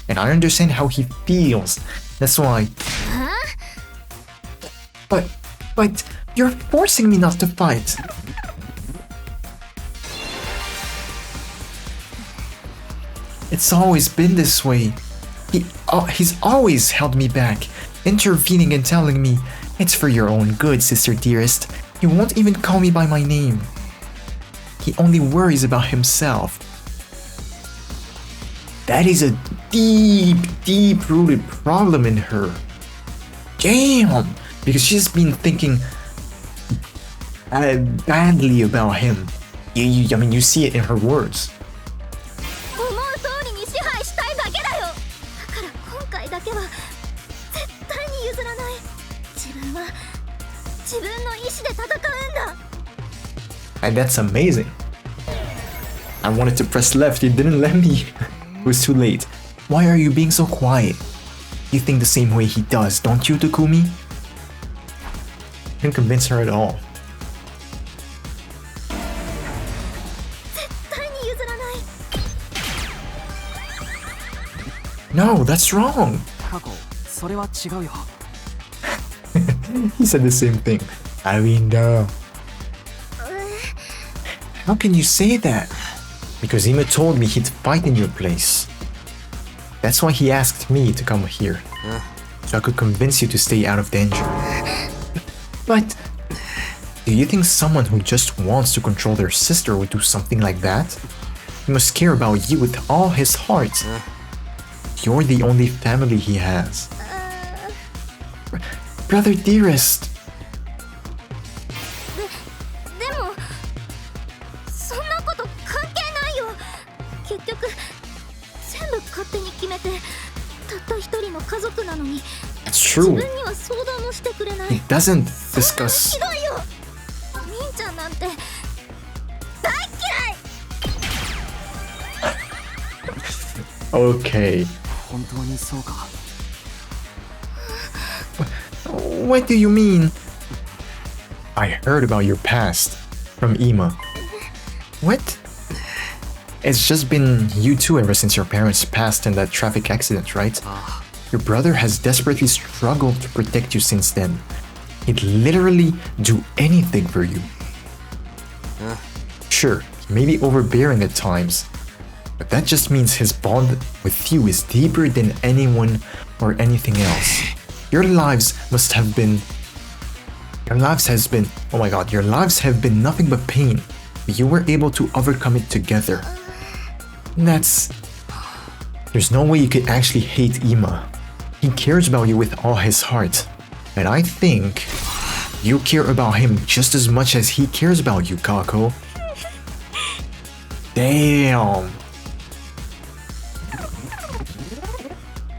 And I understand how he feels. That's why... But you're forcing me not to fight. It's always been this way. He's always held me back, intervening and telling me, "It's for your own good, sister dearest." He won't even call me by my name. He only worries about himself. That is a deep, deep-rooted problem in her. Damn! Because she's been thinking badly about him. I mean, you see it in her words. 思う通りに支配したいだけだよ。だから今回だけは絶対に譲らない。自分は自分の意志で戦うんだ。 And that's amazing. I wanted to press left, you didn't let me. It was too late. Why are you being so quiet? You think the same way he does, don't you, Takumi? Didn't convince her at all. 絶対に譲らない。 No, that's wrong. 過去それは違うよ。 He said the same thing. I mean, how can you say that? Because Ima told me he'd fight in your place. That's why he asked me to come here. So I could convince you to stay out of danger. But do you think someone who just wants to control their sister would do something like that? He must care about you with all his heart. You're the only family he has. Brother dearest. でもそんなこと関係ないよ。結局全部勝手に決めてたった一人の家族なのに It's 自 true. 分には相談もしてくれない。 He doesn't そんな discuss. ひどいよ。兄ちゃんなんて大嫌い。 Okay. 本当にそうか。 What do you mean? I heard about your past from Ima. What? It's just been you two ever since your parents passed in that traffic accident, right? Your brother has desperately struggled to protect you since then. He'd literally do anything for you. Sure, he may be overbearing at times, but that just means his bond with you is deeper than anyone or anything else. Your lives have been nothing but pain, but you were able to overcome it together. There's no way you could actually hate Ima. He cares about you with all his heart, and I think you care about him just as much as he cares about you, Kako. Damn.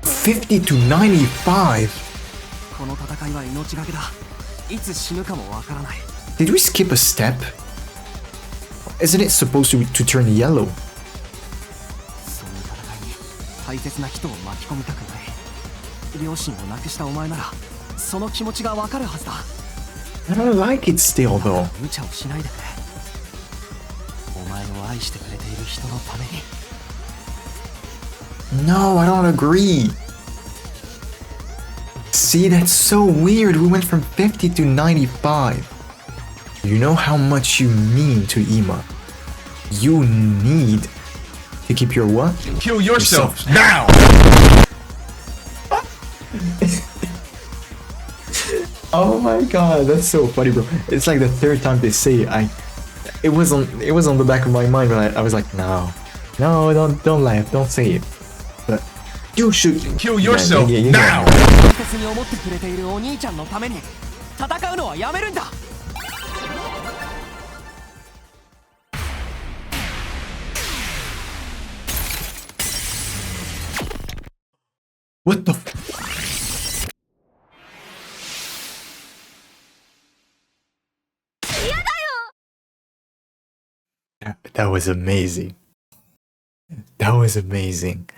50 to 95. この戦いは命がけだ。いつ死ぬかもわからない。 Did we skip a step? Isn't it supposed to turn yellow? そういう戦いに大切な人を巻き込みたくない。両親を亡くしたお前ならその気持ちがわかるはずだ。 I don't like it still though. 無茶をしないでくれ。お前を愛してくれている人のために。 No, I don't agree. See, that's so weird. We went from 50 to 95. You know how much you mean to Ima. You need to keep your what? Kill yourself now! Oh my god, that's so funny, bro. It's like the third time they say it. It was on the back of my mind, but I was like, no, don't laugh, don't say it. But you should Kill yourself now! 大切に思ってくれているお兄ちゃんのために戦うのはやめるんだ。 What the That was amazing. That was amazing.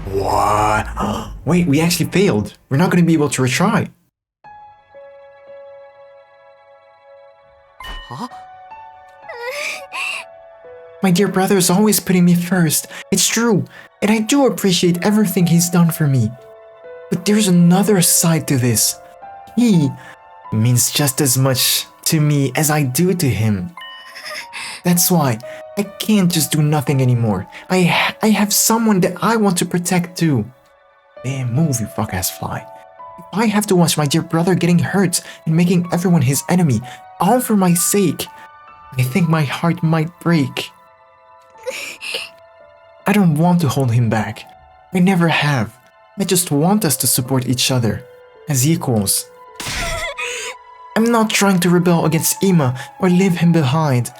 What? Wait, we actually failed. We're not going to be able to retry. Huh? My dear brother is always putting me first. It's true, and I do appreciate everything he's done for me. But there's another side to this. He means just as much to me as I do to him. That's why I can't just do nothing anymore. I have someone that I want to protect too. Damn, move, you fuck-ass fly. If I have to watch my dear brother getting hurt and making everyone his enemy, all for my sake, I think my heart might break. I don't want to hold him back. I never have. I just want us to support each other, as equals. I'm not trying to rebel against Ima or leave him behind.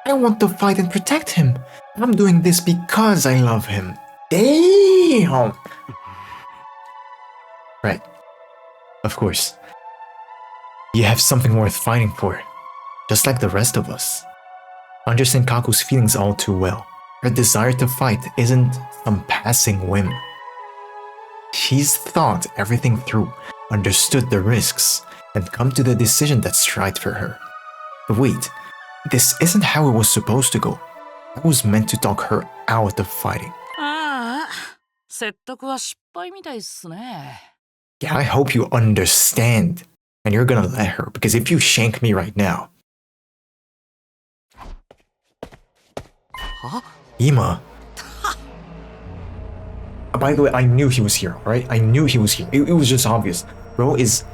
I want to fight and protect him. I'm doing this because I love him. Damn! Right. Of course. You have something worth fighting for, just like the rest of us. I understand Kaku's feelings all too well. Her desire to fight isn't some passing whim. She's thought everything through, understood the risks, and come to the decision that's right for her. But wait, this isn't how it was supposed to go. I was meant to talk her out of fighting. ああ、説得は失敗みたいっすね。 Yeah, I hope you understand. And you're gonna let her, because if you shank me right now... Huh? Ima. By the way, I knew he was here, right? I knew he was here. It was just obvious. Bro is,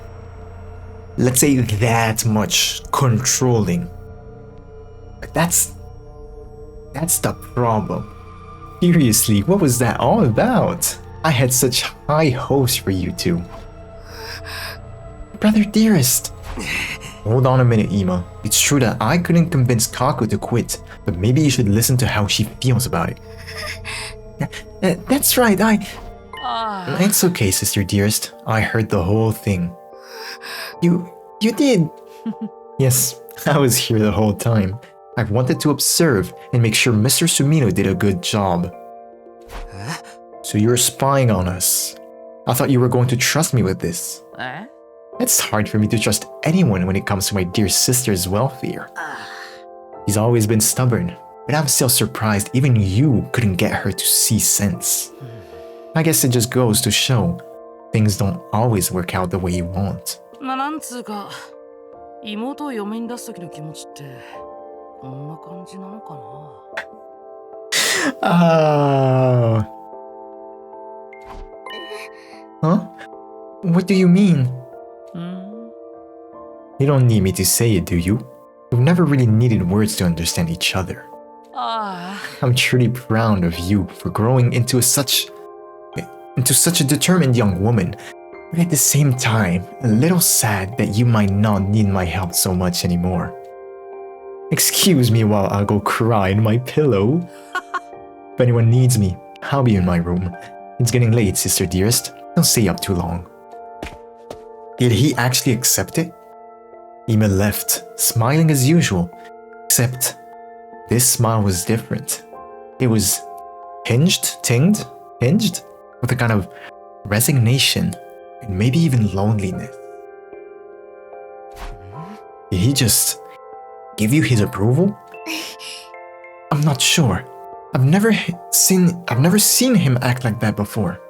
let's say, that much controlling. That's the problem. Seriously, what was that all about? I had such high hopes for you two. Brother dearest. Hold on a minute, Ima. It's true that I couldn't convince Kaku to quit, but maybe you should listen to how she feels about it. That's right, It's okay, sister dearest. I heard the whole thing. You did? Yes, I was here the whole time. I wanted to observe and make sure Mr. Sumino did a good job. Huh? So you're spying on us. I thought you were going to trust me with this. え It's hard for me to trust anyone when it comes to my dear sister's welfare. She's always been stubborn, but I'm still surprised even you couldn't get her to see sense. I guess it just goes to show things don't always work out the way you want. まあなんつうか、妹を嫁に出す時の気持ちってこんな感じなのかな。Huh? What do you mean? You don't need me to say it, do you? We've never really needed words to understand each other. ああ、 I'm truly proud of you for growing into such a determined young woman, but at the same time, a little sad that you might not need my help so much anymore. Excuse me while I go cry in my pillow. If anyone needs me, I'll be in my room. It's getting late, sister dearest. Don't stay up too long. Did he actually accept it? Ima left, smiling as usual, except this smile was different. It was hinged, with a kind of resignation and maybe even loneliness. Did he just give you his approval? I'm not sure. I've never seen him act like that before.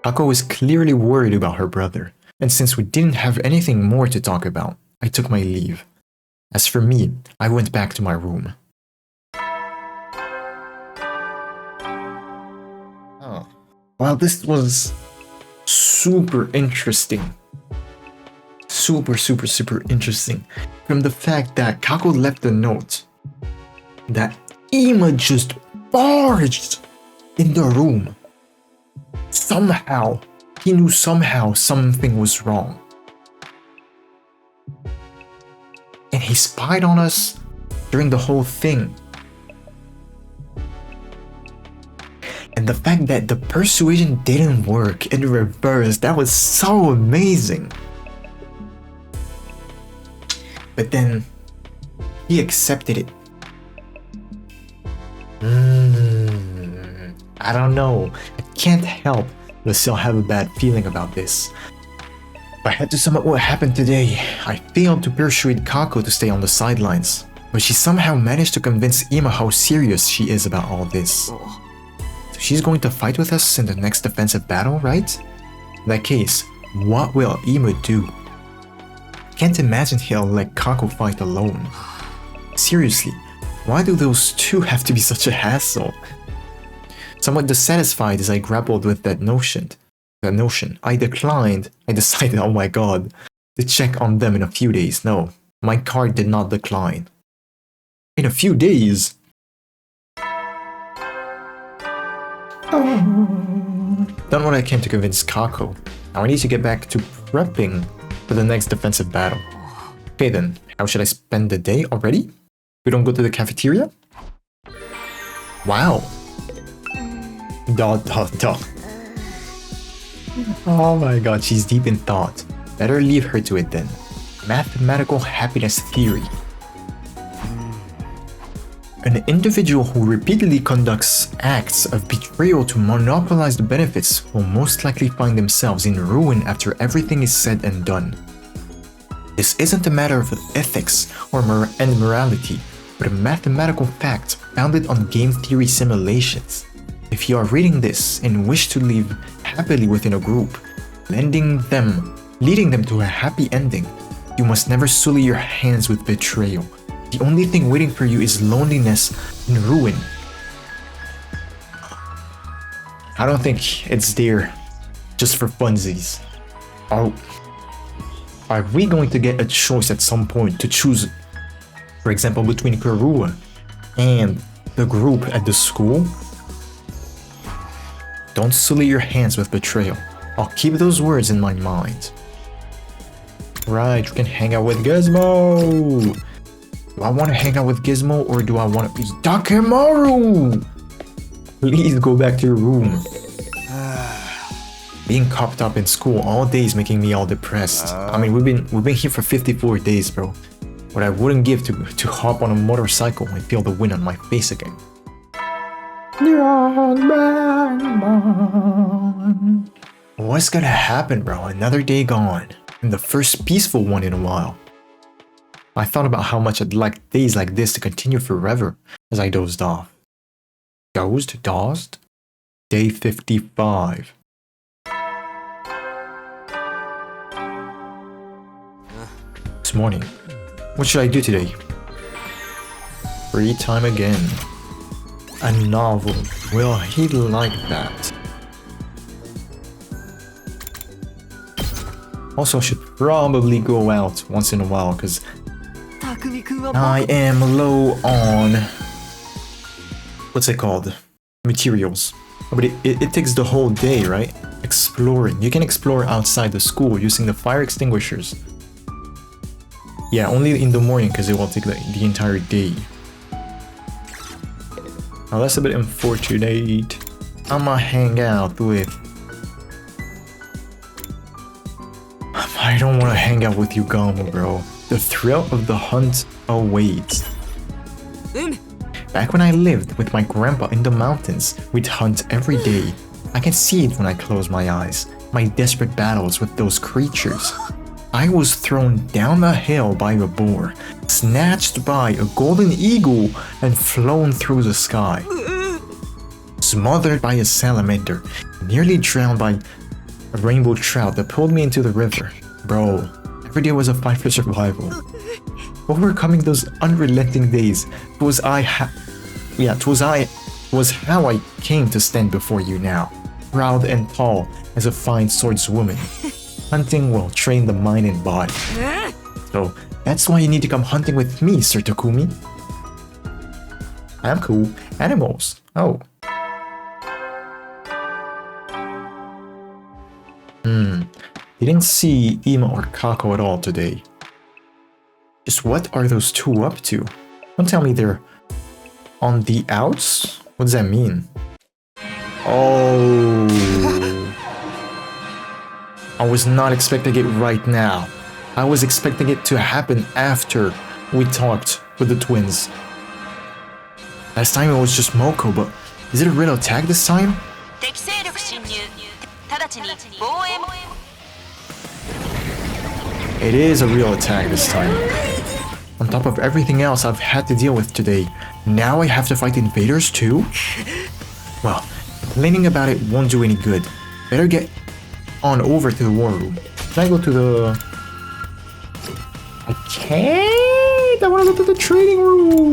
Ako was clearly worried about her brother, and since we didn't have anything more to talk about, I took my leave. As for me, I went back to my room. Oh. Well, this was super interesting. Super interesting. From the fact that Kako left a note that Ima just barged in the room. Somehow, he knew something was wrong. And he spied on us during the whole thing. And the fact that the persuasion didn't work in reverse, that was so amazing. But then, he accepted it. I don't know. I can't help but still have a bad feeling about this. If I had to sum up what happened today, I failed to persuade Kako to stay on the sidelines, but she somehow managed to convince Ima how serious she is about all this. So she's going to fight with us in the next defensive battle, right? In that case, what will Ima do? Can't imagine he'll let Kako fight alone. Seriously, why do those two have to be such a hassle? Somewhat dissatisfied as I grappled with that notion, I decided, oh my god, to check on them in a few days. No, my card did not decline. In a few days? Done what I can to convince Kako. Now I need to get back to prepping for the next defensive battle. Okay then, how should I spend the day already? We don't go to the cafeteria? Wow. Dot. Oh my god, she's deep in thought. Better leave her to it then. Mathematical happiness theory. An individual who repeatedly conducts acts of betrayal to monopolize the benefits will most likely find themselves in ruin after everything is said and done. This isn't a matter of ethics or morality, but a mathematical fact founded on game theory simulations. If you are reading this and wish to live happily within a group, leading them to a happy ending, you must never sully your hands with betrayal. The only thing waiting for you is loneliness and ruin. I don't think it's there just for funsies. Are we going to get a choice at some point to choose, for example, between Kurua and the group at the school? Don't sully your hands with betrayal. I'll keep those words in my mind. Right, we can hang out with Gizmo! Do I want to hang out with Gizmo or do I want to be Takemoru? Please go back to your room. Being cooped up in school all day is making me all depressed. I mean, we've been here for 54 days, bro. What I wouldn't give to hop on a motorcycle and feel the wind on my face again. What's gonna happen, bro? Another day gone, and the first peaceful one in a while. I thought about how much I'd like days like this to continue forever as I dozed off. Dozed? Day 55. This morning, what should I do today? Free time again. A novel. Will he like that? Also, I should probably go out once in a while because I am low on, what's it called? Materials. But it takes the whole day, right? Exploring. You can explore outside the school using the fire extinguishers. Yeah, only in the morning because it will take the entire day. Now that's a bit unfortunate. I'ma hang out with... I don't want to hang out with you, Gamu, bro. The thrill of the hunt awaits. Back when I lived with my grandpa in the mountains, we'd hunt every day. I can see it when I close my eyes. My desperate battles with those creatures. I was thrown down a hill by a boar, snatched by a golden eagle, and flown through the sky. Smothered by a salamander, nearly drowned by a rainbow trout that pulled me into the river. Bro, every day was a fight for survival. Overcoming those unrelenting days was how I came to stand before you now, proud and tall as a fine swordswoman. Hunting will train the mind and body. So that's why you need to come hunting with me, Sir Takumi. I'm cool. Animals. Oh. Didn't see Ima or Kako at all today. Just what are those two up to? Don't tell me they're on the outs? What does that mean? Oh. I was not expecting it right now. I was expecting it to happen after we talked with the twins. Last time it was just Moko, but is it a real attack this time? It is a real attack this time. On top of everything else I've had to deal with today, now I have to fight invaders too? Well, complaining about it won't do any good. Better get on over to the war room. Can I go to the... I can't! I wanna go to the training room.